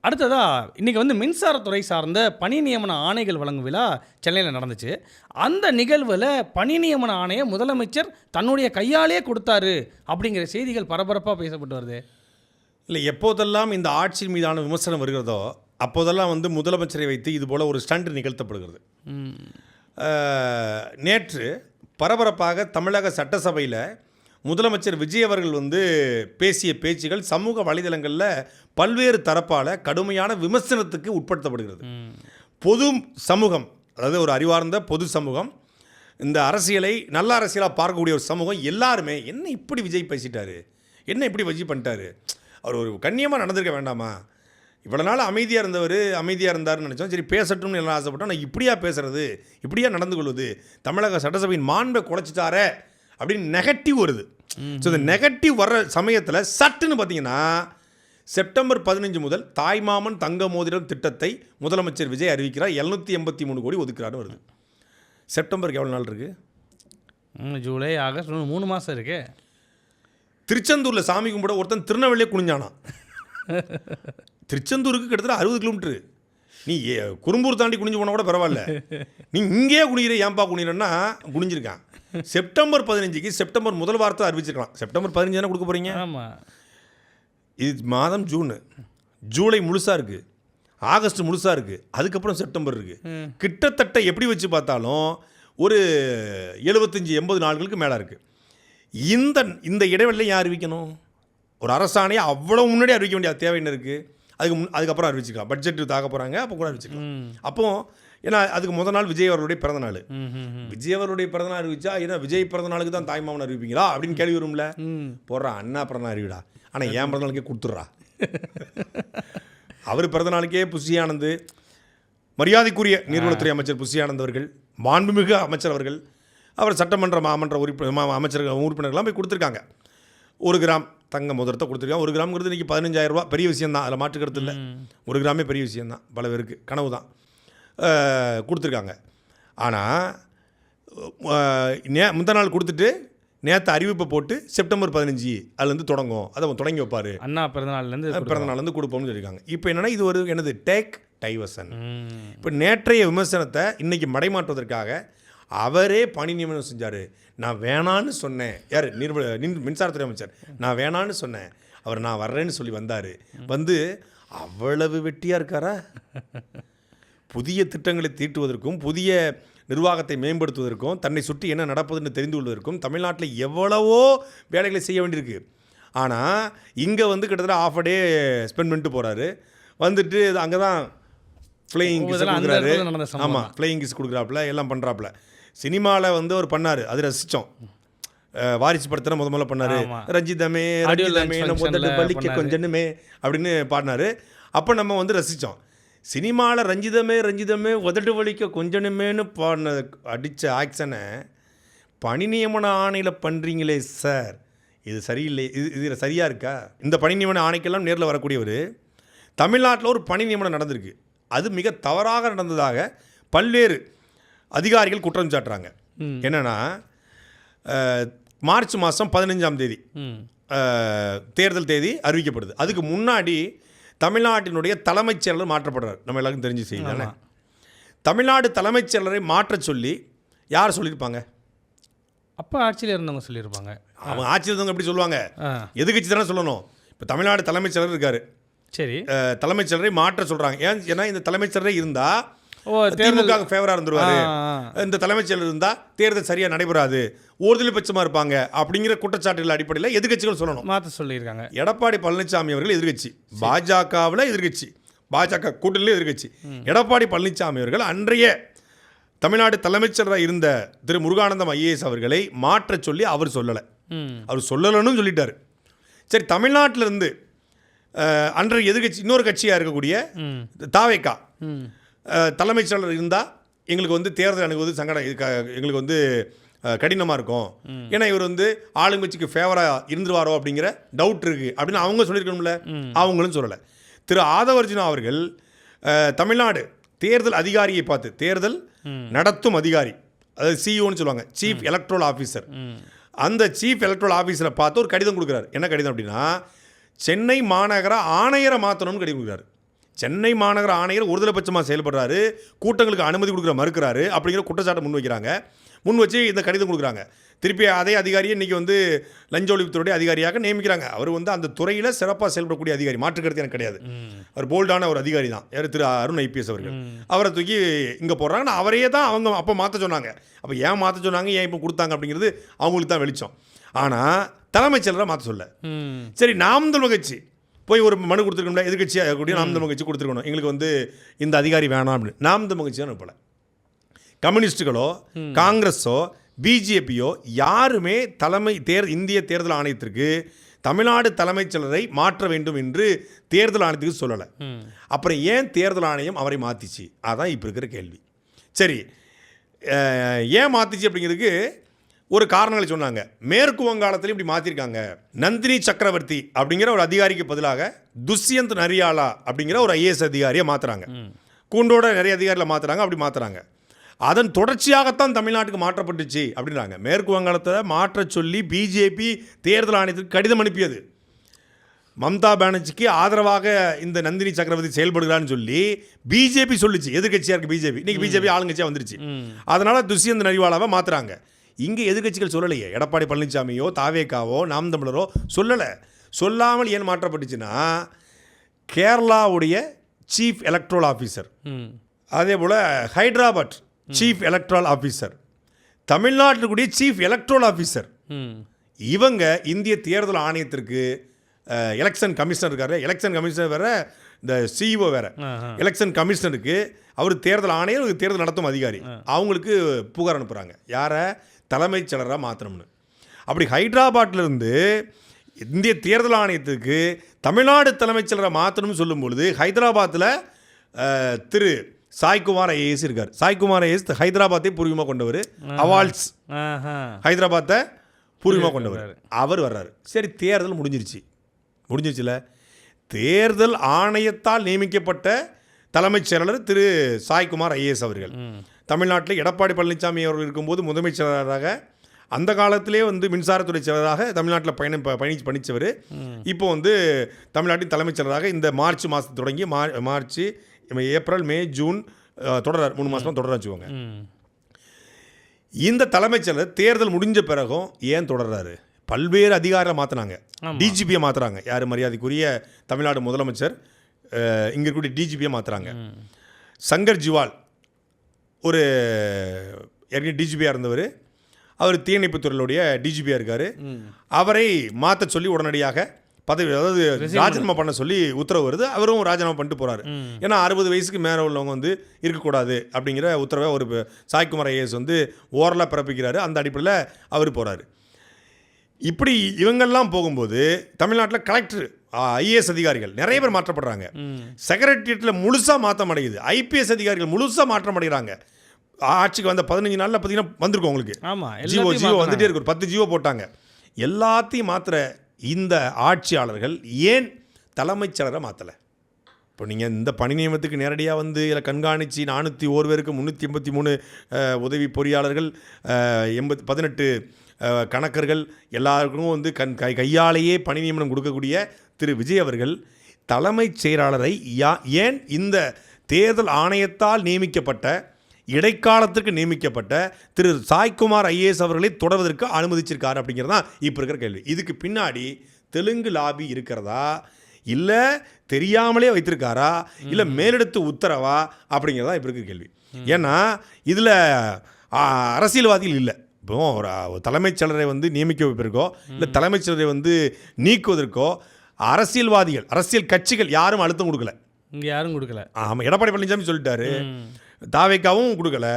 அடுத்ததாக இன்றைக்கி வந்து மின்சாரத்துறை சார்ந்த பணி நியமன ஆணைகள் வழங்கும் விழா சென்னையில் நடந்துச்சு. அந்த நிகழ்வில் பணி நியமன ஆணையை முதலமைச்சர் தன்னுடைய கையாலே கொடுத்தாரு அப்படிங்கிற செய்திகள் பரபரப்பாக பேசப்பட்டு வருது. இல்லை, எப்போதெல்லாம் இந்த ஆட்சியின் மீதான விமர்சனம் வருகிறதோ அப்போதெல்லாம் வந்து முதலமைச்சரை வைத்து இது போல் ஒரு ஸ்டண்ட் நிகழ்த்தப்படுகிறது. நேற்று பரபரப்பாக தமிழக சட்டசபையில் முதலமைச்சர் விஜய் அவர்கள் வந்து பேசிய பேச்சுகள் சமூக வலைதளங்களில் பல்வேறு தரப்பால் கடுமையான விமர்சனத்துக்கு உட்படுத்தப்படுகிறது. பொது சமூகம், அதாவது ஒரு அறிவார்ந்த பொது சமூகம், இந்த அரசியலை நல்ல அரசியலாக பார்க்கக்கூடிய ஒரு சமூகம் எல்லாருமே என்ன இப்படி விஜய் பேசிட்டாரு, என்ன இப்படி விஜய் பண்ணிட்டாரு, அவர் ஒரு கண்ணியமாக நடந்திருக்க வேண்டாமா, இவ்வளோ நாள் அமைதியாக இருந்தாருன்னு நினச்சோம், சரி பேசட்டும்னு எல்லாம் ஆசைப்பட்டோம், நான் இப்படியா பேசுறது, இப்படியா நடந்து கொள்வது, தமிழக சட்டசபையின் மாண்பை குலைச்சிட்டாரே அப்படின்னு நெகட்டிவ் வருது. ஸோ இந்த நெகட்டிவ் வர்ற சமயத்தில் சட்டுன்னு பார்த்தீங்கன்னா செப்டம்பர் 15 முதல் தாய்மாமன் தங்க மோதிரம் திட்டத்தை முதலமைச்சர் விஜய் அறிவிக்கிறார். 783 கோடி ஒதுக்குறாருன்னு வருது. செப்டம்பருக்கு எவ்வளோ நாள் இருக்குது? ஜூலை, ஆகஸ்ட், 3 மாதம் இருக்கு. திருச்செந்தூரில் சாமி கும்பிட ஒருத்தன் திருநெல்வேலியே குனிஞ்சானா. திருச்செந்தூருக்கு கிட்டத்தட்ட 60 கிலோமீட்டரு. நீ குறும்பூர் தாண்டி குனிஞ்சு போனால் கூட பரவாயில்ல, நீ இங்கேயே குனிகிற ஏன்பா குனிகிறன்னா குனிஞ்சிருக்கான். செப்டம்பர் 15க்கு செப்டம்பர் முதல் வாரத்தை அறிவிச்சிருக்கலாம். செப்டம்பர் 15 தானே கொடுக்க போகிறீங்க. ஆமாம், இது மாதம் ஜூலை முழுசாக இருக்குது, ஆகஸ்ட் முழுசாக இருக்குது, அதுக்கப்புறம் செப்டம்பர் இருக்குது. கிட்டத்தட்ட எப்படி வச்சு பார்த்தாலும் ஒரு 75-80 நாட்களுக்கு மேலே இருக்குது. இந்த இடைவெளியில் ஏன் அறிவிக்கணும்? ஒரு அரசாணையை அவ்வளோ முன்னாடி அறிவிக்க வேண்டிய தேவை என்ன இருக்குது? அதுக்கப்புறம் அறிவிச்சிக்கலாம். பட்ஜெட் தாக்க போகிறாங்க, அப்போ கூட அறிவிச்சிக்கலாம். அப்போது ஏன்னா அதுக்கு முதல் நாள் விஜய் அவர்களுடைய பிறந்தநாள். விஜய் அவருடைய பிறந்தநாள் அறிவிச்சா ஏன்னா விஜய் பிறந்தநாளுக்கு தான் தாய்மாமன் அறிவிப்பீங்களா அப்படின்னு கேள்வி வரும்ல. போடுறா அண்ணா பிறந்தநாள் அறிவிடா, ஆனால் என் பிறந்தநாளுக்கே கொடுத்துட்றா. அவர் பிறந்தநாளுக்கே புஷி ஆனந்த், மரியாதைக்குரிய நீர்வளத்துறை அமைச்சர் புஷி ஆனந்த் அவர்கள், மாண்புமிகு அமைச்சர் அவர்கள், அவர் சட்டமன்ற மாமன்ற உறுப்பினர்கள்லாம் போய் கொடுத்துருக்காங்க. 1 கிராம் தங்க முதலத்தை கொடுத்துருக்காங்க. 1 கிராம்ங்கிறது இன்றைக்கி 15,000 ரூபா, பெரிய விஷயந்தான், அதில் மாற்றுக்கிறது இல்லை. 1 கிராமே பெரிய விஷயந்தான், பல பேருக்கு கனவு தான். கொடுத்துருக்காங்க. ஆனால் முந்தா நாள் கொடுத்துட்டு நேற்று அறிவிப்பை போட்டு செப்டம்பர் 15 அதுலேருந்து தொடங்கும், அதை தொடங்கி வைப்பார், அண்ணா பிறந்தநாள்லேருந்து பிறந்தநாள்லேருந்து கொடுப்போம்னு சொல்லியிருக்காங்க. இப்போ என்னென்னா இது ஒரு என்னது டேக் டைவர்சன். இப்போ நேற்றைய விமர்சனத்தை இன்றைக்கி மடைமாற்றுவதற்காக அவரே பணி நியமனம் செஞ்சார். நான் வேணான்னு சொன்னேன், யார் மின்சாரத்துறை அமைச்சர், நான் வேணான்னு சொன்னேன், அவர் நான் வர்றேன்னு சொல்லி வந்தார். வந்து அவ்வளவு வெட்டியாக இருக்காரா? புதிய திட்டங்களை தீட்டுவதற்கும் புதிய நிர்வாகத்தை மேம்படுத்துவதற்கும் தன்னை சுற்றி என்ன நடப்பதுன்னு தெரிந்து கொள்வதற்கும் தமிழ்நாட்டில் எவ்வளவோ வேலைகளை செய்ய வேண்டியிருக்கு. ஆனால் இங்கே வந்து கிட்டத்தட்ட ஆஃப் அ டே ஸ்பெண்ட் பண்ணிட்டு போகிறாரு. வந்துட்டு அங்கே தான் ஃப்ளையிங் கிஸ் கொடுக்குறாரு. ஆமாம், ஃப்ளையிங் கிஸ் கொடுக்குறாப்புல, எல்லாம் பண்ணுறாப்புல. சினிமாவில் வந்து அவர் பண்ணார், அது ரசித்தோம். வாரிசு படத்தில் முதல்ல பண்ணார், ரஞ்சிதமே ரஞ்சிதமே முதல்ல பள்ளிக்க கொஞ்சமே அப்படின்னு பாடினார். அப்போ நம்ம வந்து ரசித்தோம். சினிமாவில் ரஞ்சிதமே ரஞ்சிதமே உதட்டு வலிக்க கொஞ்சனுமேனு பாடின அடித்த ஆக்ஷனை பணி நியமன ஆணையில் பண்ணுறீங்களே சார், இது சரியில்லை, இது சரியாக இருக்கா? இந்த பணி நியமன ஆணைக்கெல்லாம் நேரில் வரக்கூடியவர் தமிழ்நாட்டில் ஒரு பணி நியமனம் நடந்திருக்கு, அது மிக தவறாக நடந்ததாக பல்வேறு அதிகாரிகள் குற்றம் சாட்டுறாங்க. என்னென்னா மார்ச் மாதம் 15ஆம் தேதி தேர்தல் தேதி அறிவிக்கப்படுது. அதுக்கு முன்னாடி தமிழ்நாட்டினுடைய தலைமைச் செயலர் மாற்றப்படுறார். நம்ம எல்லாருக்கும் தெரிஞ்சு செய்தி தானே. தமிழ்நாடு தலைமைச் செயலரை மாற்ற சொல்லி யார் சொல்லியிருப்பாங்க? அப்போ ஆட்சியில் இருந்தவங்க சொல்லியிருப்பாங்க. அவங்க ஆட்சியில் இருந்தவங்க எப்படி சொல்லுவாங்க? எதிர்க்கட்சி தானே சொல்லணும். இப்போ தமிழ்நாடு தலைமைச் செயலர் இருக்கார், சரி, தலைமைச் செயலரை மாற்ற சொல்கிறாங்க. ஏன்னா இந்த தலைமைச் செயலரே இருந்தால் திமுக ஃபேவராக இருந்துருவாரு, இந்த தலைமைச் செயலர் இருந்தால் தேர்தல் சரியாக நடைபெறாது, ஒருதலை பட்சமாக இருப்பாங்க அப்படிங்கிற குற்றச்சாட்டுகள் அடிப்படையில் எதிர்க்கட்சிகள் சொல்லணும், மாற்ற சொல்லியிருக்காங்க. எடப்பாடி பழனிசாமி அவர்கள் எதிர்க்கட்சி, பாஜகவில் எதிர்க்கட்சி, பாஜக கூட்டணியில் எதிர்க்கட்சி. எடப்பாடி பழனிசாமி அவர்கள் அன்றைய தமிழ்நாடு தலைமைச் செயலராக இருந்த திரு முருகானந்தம் ஐஏஎஸ் அவர்களை மாற்ற சொல்லி அவர் சொல்லலை. அவர் சொல்லலைன்னு சொல்லிட்டார். சரி, தமிழ்நாட்டிலிருந்து அன்றைய எதிர்க்கட்சி இன்னொரு கட்சியாக இருக்கக்கூடிய தாவேகா தலைமைச் செயலர் இருந்தால் எங்களுக்கு வந்து தேர்தல் அணுகுவது எங்களுக்கு வந்து கடினமாக இருக்கும், ஏன்னா இவர் வந்து ஆளுங்கட்சிக்கு ஃபேவராக இருந்துருவாரோ அப்படிங்கிற டவுட் இருக்குது அப்படின்னு அவங்க சொல்லியிருக்கணும்ல, அவங்களும் சொல்லலை. திரு ஆதவர்ஜுனா அவர்கள் தமிழ்நாடு தேர்தல் அதிகாரியை பார்த்து, தேர்தல் நடத்தும் அதிகாரி, அதாவது சிஇஓன்னு சொல்லுவாங்க, சீஃப் எலக்ட்ரல் ஆஃபீஸர், அந்த சீஃப் எலக்ட்ரல் ஆஃபீஸரை பார்த்து ஒரு கடிதம் கொடுக்குறாரு. என்ன கடிதம் அப்படின்னா, சென்னை மாநகர ஆணையரை மாற்றணும்னு கடிதம் கொடுக்குறாரு. சென்னை மாநகர ஆணையர் ஒருதலை பட்சமாக செயல்படுறாரு, கூட்டங்களுக்கு அனுமதி கொடுக்குற மறுக்கிறாரு அப்படிங்கிற குற்றச்சாட்டை முன் வைக்கிறாங்க. முன் வச்சு இந்த கடிதம் கொடுக்குறாங்க. திருப்பி அதே அதிகாரியை இன்றைக்கி வந்து லஞ்ச ஒழிப்புத்துறை அதிகாரியாக நியமிக்கிறாங்க. அவர் வந்து அந்த துறையில் சிறப்பாக செயல்படக்கூடிய அதிகாரி, மாற்றுக்கருத்து எனக்கு கிடையாது, அவர் போல்டான ஒரு அதிகாரி தான், யார் திரு அருண் ஐபிஎஸ் அவர்கள். அவரை தூக்கி இங்கே போடுறாங்க. அவரையே தான் அவங்க அப்போ மாற்ற சொன்னாங்க. அப்போ ஏன் மாற்ற சொன்னாங்க, ஏன் இப்போ கொடுத்தாங்க அப்படிங்கிறது அவங்களுக்கு தான் வெளிச்சம். ஆனால் தலைமைச் செயலரை மாற்ற சொல்ல. சரி, நாம் தமிழர் கட்சி போய் ஒரு மனு கொடுத்துருக்கோம்ல, எதிர்கட்சியாக கூடிய நாம் தமிழர் கட்சி கொடுத்துருக்கணும், எங்களுக்கு வந்து இந்த அதிகாரி வேணாம் அப்படின்னு. நாம் தமிழர் கட்சி தான் அனுப்பலை. கம்யூனிஸ்டுகளோ காங்கிரஸோ பிஜேபியோ யாருமே இந்திய தேர்தல் ஆணையத்திற்கு தமிழ்நாடு தலைமைச் செயலரை மாற்ற வேண்டும் என்று தேர்தல் ஆணையத்துக்கு சொல்லலை. அப்புறம் ஏன் தேர்தல் ஆணையம் அவரை மாற்றிச்சு? அதான் இப்போ இருக்கிற கேள்வி. சரி, ஏன் மாற்றிச்சு அப்படிங்கிறதுக்கு ஒரு காரணங்களை சொன்னாங்க. மேற்கு வங்காளத்தில் இப்படி மாற்றிருக்காங்க. நந்தினி சக்கரவர்த்தி அப்படிங்கிற ஒரு அதிகாரிக்கு பதிலாக துஷ்யந்த் நரியாலா அப்படிங்கிற ஒரு ஐஏஎஸ் அதிகாரியை மாற்றுறாங்க. கூண்டோட நிறைய அதிகாரிகளை மாற்றுறாங்க. அப்படி மாற்றுறாங்க. அதன் தொடர்ச்சியாகத்தான் தமிழ்நாட்டுக்கு மாற்றப்பட்டுச்சு அப்படின்றாங்க. மேற்கு வங்காளத்தை மாற்ற சொல்லி பிஜேபி தேர்தல் ஆணையத்துக்கு கடிதம் அனுப்பியது. மம்தா பானர்ஜிக்கு ஆதரவாக இந்த நந்தினி சக்கரவர்த்தி செயல்படுகிறான்னு சொல்லி பிஜேபி சொல்லிச்சு. எதிர்கட்சியாக இருக்குது பிஜேபி, இன்றைக்கி பிஜேபி ஆளுங்கட்சியாக வந்துருச்சு. அதனால் துஷ்யந்த் நரிவாலாவை மாற்றுறாங்க. இங்கே எதிர்கட்சிகள் சொல்லலையே, எடப்பாடி பழனிசாமியோ தாவேகாவோ நாம் தமிழரோ சொல்லலை. சொல்லாமல் ஏன் மாற்றப்பட்டுச்சுன்னா, கேரளாவுடைய சீஃப் எலக்ட்ரல் ஆஃபீஸர், அதே போல் ஹைதராபாத் சீஃப் எலக்ட்ரல் ஆஃபீஸர், தமிழ்நாட்டில் கூடிய சீஃப் எலக்ட்ரல் ஆஃபீஸர், இவங்க இந்திய தேர்தல் ஆணையத்திற்கு எலெக்ஷன் கமிஷனர் இருக்காரு. எலெக்ஷன் கமிஷனர் வேறு, இந்த சிஇஓ வேறு. எலெக்ஷன் கமிஷனருக்கு அவர் தேர்தல் ஆணையர், தேர்தல் நடத்தும் அதிகாரி, அவங்களுக்கு புகார் அனுப்புகிறாங்க. யாரை? தலைமைச் செயலராக மாற்றணும்னு. அப்படி ஹைதராபாத்திலிருந்து இந்திய தேர்தல் ஆணையத்துக்கு தமிழ்நாடு தலைமைச் செயலரை மாற்றணும்னு சொல்லும் பொழுது ஹைதராபாத்தில் திரு சாய்குமார் ஐஏஎஸ் இருக்கார். சாய்குமார் ஐஏஎஸ் ஹைதராபாத்தை பூர்வீகமாக கொண்டவர், அவால்ஸ் ஹைதராபாத்தை பூர்வீகமாக கொண்டவர், அவர் வர்றாரு. சரி, தேர்தல் முடிஞ்சிருச்சுல. தேர்தல் ஆணையத்தால் நியமிக்கப்பட்ட தலைமைச் செயலாளர் திரு சாய்குமார் ஐஏஎஸ் அவர்கள் தமிழ்நாட்டில் எடப்பாடி பழனிசாமி அவர்கள் இருக்கும்போது முதலமைச்சராக அந்த காலத்திலே வந்து மின்சாரத்துறை செயலராக தமிழ்நாட்டில் பயணித்தவர். இப்போ வந்து தமிழ்நாட்டின் தலைமைச் செயலராக இந்த மார்ச் மாதம் தொடங்கி மார்ச், ஏப்ரல், மே, ஜூன் தொடர்றார். 3 மாதமாக தொடர்றாரு வச்சுக்கோங்க. இந்த தலைமைச் செயலர் தேர்தல் முடிஞ்ச பிறகும் ஏன் தொடர்றாரு? பல்வேறு அதிகாரிகளை மாற்றினாங்க. டிஜிபியை மாற்றுறாங்க. யார்? மரியாதைக்குரிய தமிழ்நாடு முதலமைச்சர் இங்கே இருக்கக்கூடிய டிஜிபியை மாற்றுறாங்க. சங்கர் ஜிவால் ஒரு ஏற்கனவே டிஜிபியாக இருந்தவர். அவர் தீயணைப்புத்துறையுடைய டிஜிபியாக இருக்கார். அவரை மாற்ற சொல்லி உடனடியாக பதவி, அதாவது ராஜினாமா பண்ண சொல்லி உத்தரவு வருது. அவரும் ராஜினாமா பண்ணிட்டு போகிறாரு. ஏன்னா 60 வயசுக்கு மேலே உள்ளவங்க வந்து இருக்கக்கூடாது அப்படிங்கிற உத்தரவை ஒரு சாய்குமார் ஐஏஎஸ் வந்து ஓரலாக பிறப்பிக்கிறாரு. அந்த அடிப்படையில் அவர் போகிறாரு. இப்படி இவங்கெல்லாம் போகும்போது தமிழ்நாட்டில் கலெக்டர், ஐஏஎஸ் அதிகாரிகள் நிறைய பேர் மாற்றப்படுறாங்க. செக்ரட்டரியேட்டில் முழுசாக மாற்றம் அடையுது. ஐபிஎஸ் அதிகாரிகள் முழுசாக மாற்றம் அடைகிறாங்க. ஆட்சிக்கு வந்த 15 நாளில் பார்த்தீங்கன்னா வந்திருக்கும் உங்களுக்கு. ஜியோ வந்துட்டே இருக்கு. ஒரு 10 ஜியோ போட்டாங்க. எல்லாத்தையும் மாற்றுற இந்த ஆட்சியாளர்கள் ஏன் தலைமைச் செயலரை மாற்றலை? இப்போ நீங்கள் இந்த பணி நியமனத்துக்கு நேரடியாக வந்து இதில் கண்காணித்து 401 பேருக்கு 383 உதவி பொறியாளர்கள், 18 கணக்கர்கள் எல்லாருக்கும் வந்து கையாலேயே பணி நியமனம் கொடுக்கக்கூடிய திரு விஜய் அவர்கள் தலைமைச் செயலாளரை ஏன் இந்த தேர்தல் ஆணையத்தால் நியமிக்கப்பட்ட, இடைக்காலத்திற்கு நியமிக்கப்பட்ட திரு சாய்குமார் ஐஏஎஸ் அவர்களை தொடர்வதற்கு அனுமதிச்சிருக்காரு அப்படிங்கிறது தான் இப்போ இருக்கிற கேள்வி. இதுக்கு பின்னாடி தெலுங்கு லாபி இருக்கிறதா, இல்லை தெரியாமலே வைத்திருக்காரா, இல்லை மேலெடுத்து உத்தரவா அப்படிங்கிறதா இப்போ இருக்கிற கேள்வி. ஏன்னா இதில் அரசியல்வாதிகள் இல்லை. இப்போ ஒரு தலைமைச் செயலரை வந்து நியமிக்க வைப்பதற்கோ இல்லை தலைமைச் செயலரை வந்து நீக்குவதற்கோ அரசியல்வாதிகள், அரசியல் கட்சிகள் யாரும் அழுத்தம் கொடுக்கல. இங்கே யாரும் கொடுக்கல. ஆமாம், எடப்பாடி பழனிசாமி சொல்லிட்டாரு. தாவேக்காவும் கொடுக்கல.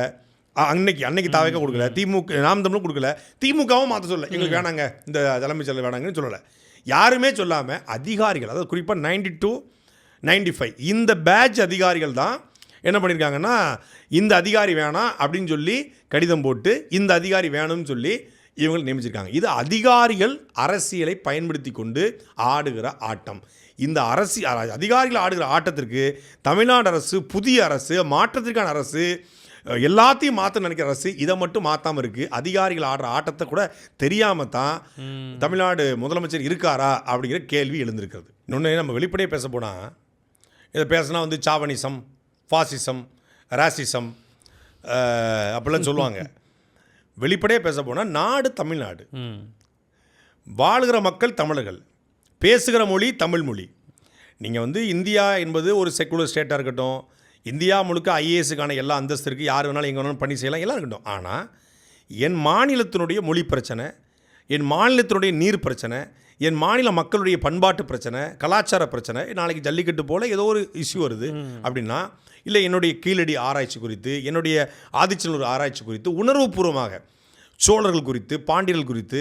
அன்னைக்கு தாவேக்கா கொடுக்கல. திமுக, நாம் தமிழும் கொடுக்கல. திமுகவும் மாற்ற சொல்லலை, எங்களுக்கு வேணாங்க இந்த தலைமைச் செயலர் வேணாங்கன்னு சொல்லலை. யாருமே சொல்லாமல் அதிகாரிகள், அதாவது குறிப்பாக 92, 95 இந்த பேட்ச் அதிகாரிகள் தான் என்ன பண்ணியிருக்காங்கன்னா, இந்த அதிகாரி வேணாம் அப்படின்னு சொல்லி கடிதம் போட்டு இந்த அதிகாரி வேணும்னு சொல்லி இவங்க நியமிச்சிருக்காங்க. இது அதிகாரிகள் அரசியலை பயன்படுத்தி கொண்டு ஆடுகிற ஆட்டம். இந்த அதிகாரிகள் ஆடுகிற ஆட்டத்திற்கு தமிழ்நாடு அரசு, புதிய அரசு, மாற்றத்திற்கான அரசு, எல்லாத்தையும் மாற்ற நினைக்கிற அரசு இதை மட்டும் மாற்றாமல் இருக்குது. அதிகாரிகள் ஆடுற ஆட்டத்தை கூட தெரியாமல் தான் தமிழ்நாடு முதலமைச்சர் இருக்காரா அப்படிங்கிற கேள்வி எழுந்திருக்கிறது. இன்னொன்று, நம்ம வெளிப்படையாக பேச போனால், இதை பேசினா வந்து சாவனிசம், ஃபாசிசம், ராசிசம் அப்படிலாம் சொல்லுவாங்க. வெளிப்படையாக பேச போனால் நாடு தமிழ்நாடு, வாழுகிற மக்கள் தமிழர்கள், பேசுகிற மொழி தமிழ் மொழி. நீங்கள் வந்து இந்தியா என்பது ஒரு செக்குலர் ஸ்டேட்டாக இருக்கட்டும், இந்தியா முழுக்க ஐஏஎஸுக்கான எல்லா அந்தஸ்து இருக்குது, யார் வேணாலும் எங்கே வேணாலும் பண்ணி செய்யலாம், எல்லாம் இருக்கட்டும். ஆனால் என் மாநிலத்தினுடைய மொழி பிரச்சனை, என் மாநிலத்தினுடைய நீர் பிரச்சனை, என் மாநில மக்களுடைய பண்பாட்டு பிரச்சனை, கலாச்சார பிரச்சனை, நாளைக்கு ஜல்லிக்கட்டு போல் ஏதோ ஒரு இஷ்யூ வருது அப்படின்னா, இல்லை என்னுடைய கீழடி ஆராய்ச்சி குறித்து, என்னுடைய ஆதிச்சநல்லூர் ஆராய்ச்சி குறித்து உணர்வுபூர்வமாக சோழர்கள் குறித்து, பாண்டியர்கள் குறித்து,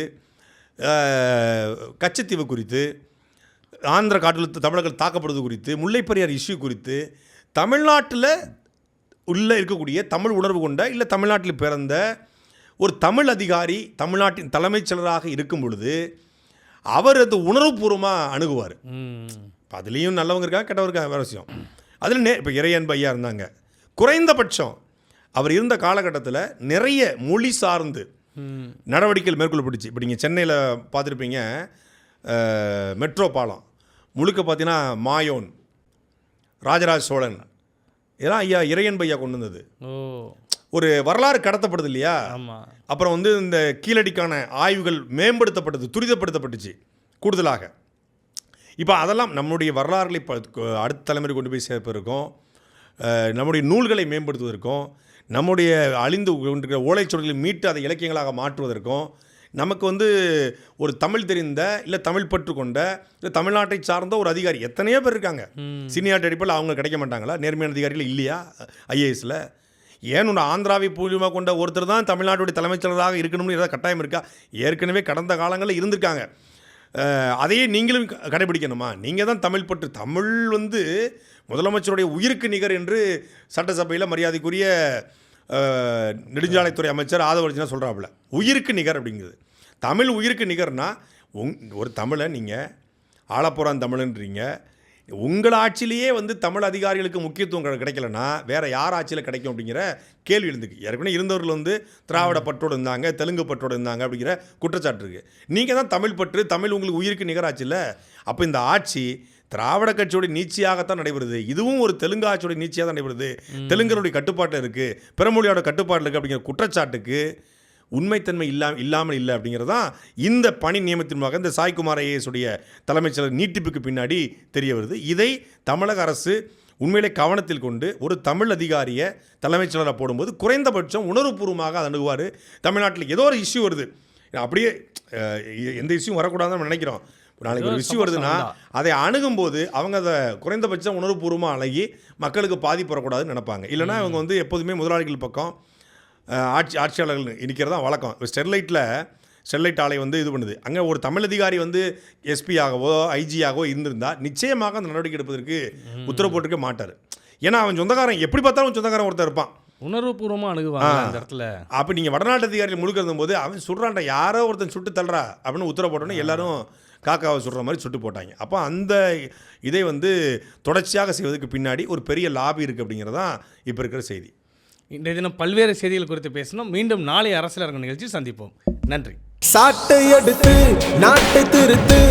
கச்சத்தீவு குறித்து, ஆந்திர காட்டில் தமிழர்கள் தாக்கப்படுவது குறித்து, முல்லைப்பெரியார் இஷ்யூ குறித்து, தமிழ்நாட்டில் உள்ளே இருக்கக்கூடிய தமிழ் உணர்வு கொண்ட, இல்லை தமிழ்நாட்டில் பிறந்த ஒரு தமிழ் அதிகாரி தமிழ்நாட்டின் தலைமைச் செயலராக இருக்கும் பொழுது அவர் அது உணர்வுபூர்வமாக அணுகுவார். அதுலேயும் நல்லவங்க இருக்காங்க, கெட்டவங்க இருக்காங்க, வேறு விஷயம். அதில் இப்போ இறையன்பு ஐயா இருந்தாங்க. குறைந்தபட்சம் அவர் இருந்த காலகட்டத்தில் நிறைய மொழி சார்ந்து நடவடிக்கைகள் மேற்கொள்ளப்பட்டுச்சு. இப்போ நீங்கள் சென்னையில் பார்த்துருப்பீங்க, மெட்ரோ பாலம் முழுக்க பார்த்தீங்கன்னா மாயோன், ராஜராஜ சோழன், இதெல்லாம் ஐயா இறையன்பு ஐயா கொண்டு வந்தது. ஒரு வரலாறு கடத்தப்படுது இல்லையா? அப்புறம் வந்து இந்த கீழடிக்கான ஆய்வுகள் மேம்படுத்தப்பட்டது, துரிதப்படுத்தப்பட்டுச்சு கூடுதலாக. இப்போ அதெல்லாம் நம்முடைய வரலாறுகளை அடுத்த தலைமுறை கொண்டு போய் சேர்ப்பதற்கும், நம்முடைய நூல்களை மேம்படுத்துவதற்கும், நம்முடைய அழிந்து கொண்டிருக்கிற ஓலைச்சுவடிகளை மீட்டு அதை இலக்கியங்களாக மாற்றுவதற்கும், நமக்கு வந்து ஒரு தமிழ் தெரிந்த, இல்லை தமிழ் பற்று கொண்ட, இல்லை தமிழ்நாட்டை சார்ந்த ஒரு அதிகாரி எத்தனையோ பேர் இருக்காங்க. சீனியாரிட்டி அடிப்படையில் அவங்க கிடைக்க மாட்டாங்களா? நேர்மையான அதிகாரிகள் இல்லையா ஐஏஎஸில்? ஏன் ஒன்று ஆந்திராவை பூர்வமாக கொண்ட ஒருத்தர் தான் தமிழ்நாட்டுடைய தலைமைச் செயலராக இருக்கணும்னு ஏதாவது கட்டாயம் இருக்கா? ஏற்கனவே கடந்த காலங்களில் இருந்திருக்காங்க. அதையே நீங்களும் கடைபிடிக்கணுமா? நீங்கள் தான் தமிழ் பற்று, தமிழ் வந்து முதலமைச்சருடைய உயிருக்கு நிகர் என்று சட்டசபையில் மரியாதைக்குரிய நெடுஞ்சாலைத்துறை அமைச்சர் ஆதவர்ஜனா சொல்கிறாப்புல. உயிருக்கு நிகர் அப்படிங்கிறது தமிழ் உயிருக்கு நிகர்னா, ஒரு தமிழை நீங்கள் ஆளப்போகிறான் தமிழன்றீங்க, உங்கள் ஆட்சியிலேயே வந்து தமிழ் அதிகாரிகளுக்கு முக்கியத்துவம் கிடைக்கலன்னா வேற யார் ஆட்சியில் கிடைக்கும் அப்படிங்கிற கேள்வி எழுந்துக்கு. ஏற்கனவே இருந்தவர்கள் வந்து திராவிட பற்றோடு இருந்தாங்க, தெலுங்கு பற்றோடு இருந்தாங்க அப்படிங்கிற குற்றச்சாட்டு இருக்குது. நீங்கள் தான் தமிழ் பற்று, தமிழ் உங்களுக்கு உயிருக்கு நிகராட்சி இல்லை. அப்போ இந்த ஆட்சி திராவிட கட்சியோட நீட்சியாகத்தான் நடைபெறுது. இதுவும் ஒரு தெலுங்கு ஆட்சியோட நீட்சியாக தான் நடைபெறுது. தெலுங்கருடைய கட்டுப்பாட்டில் இருக்குது, பிறமொழியோட கட்டுப்பாட்டில் இருக்குது அப்படிங்கிற குற்றச்சாட்டுக்கு உண்மைத்தன்மை இல்லாமல் இல்லை அப்படிங்கிறது தான் இந்த பணி நியமனத்தின் மூலமாக இந்த சாய்குமார் ஐஏஎஸுடைய தலைமைச் செயலர் நீட்டிப்புக்கு பின்னாடி தெரிய வருது. இதை தமிழக அரசு உண்மையிலே கவனத்தில் கொண்டு ஒரு தமிழ் அதிகாரியை தலைமைச் செயலராக போடும்போது குறைந்தபட்சம் உணர்வுபூர்வமாக அதை அணுகுவார். தமிழ்நாட்டில் ஏதோ ஒரு இஷ்யூ வருது, அப்படியே எந்த இஷ்யூ வரக்கூடாதுன்னு நம்ம நினைக்கிறோம். நாளைக்கு ஒரு விஷயம் வருதுன்னா அதை அணுகும்போது அவங்க அதை குறைந்தபட்சம் உணர்வுபூர்வமாக அணுகி மக்களுக்கு பாதிப்பு வரக்கூடாதுன்னு நினைப்பாங்க. இல்லைனா அவங்க வந்து எப்போதுமே முதலாளிகள் பக்கம் ஆட்சியாளர்கள் இருக்கிறது தான் வழக்கம். ஸ்டெர்லைட் ஆலை வந்து இது பண்ணுது. அங்கே ஒரு தமிழ் அதிகாரி வந்து எஸ்பி ஆகவோ ஐஜி ஆகவோ இருந்திருந்தால் நிச்சயமாக அந்த நடவடிக்கை எடுப்பதற்கு உத்தரவு போட்டிருக்க மாட்டார். ஏன்னா அவன் சொந்தக்காரன், எப்படி பார்த்தாலும் சொந்தக்காரன் ஒருத்தர் இருப்பான், உணர்வுபூர்வமாக அணுகுவாங்க அந்த இடத்துல. அப்போ நீங்கள் வடநாட்டு அதிகாரிகள் முழுக்க இருந்தபோது அவன் சுடுறான்டா, யாரோ ஒருத்தன் சுட்டு தள்ளுறா அப்படின்னு உத்தரவு போட்டோன்னே எல்லாரும் காக்காவை சுடுற மாதிரி சுட்டு போட்டாங்க. அப்போ அந்த இதை வந்து தொடர்ச்சியாக செய்வதற்கு பின்னாடி ஒரு பெரிய லாபி இருக்குது அப்படிங்கிறதான் இப்போ இருக்கிற செய்தி. இன்றைய தினம் பல்வேறு செய்திகள் குறித்து பேசணும். மீண்டும் நாளை அரசியல் அரங்க நிகழ்ச்சி சந்திப்போம். நன்றி. சாட்டை எடுத்து நாட்டை திருத்து.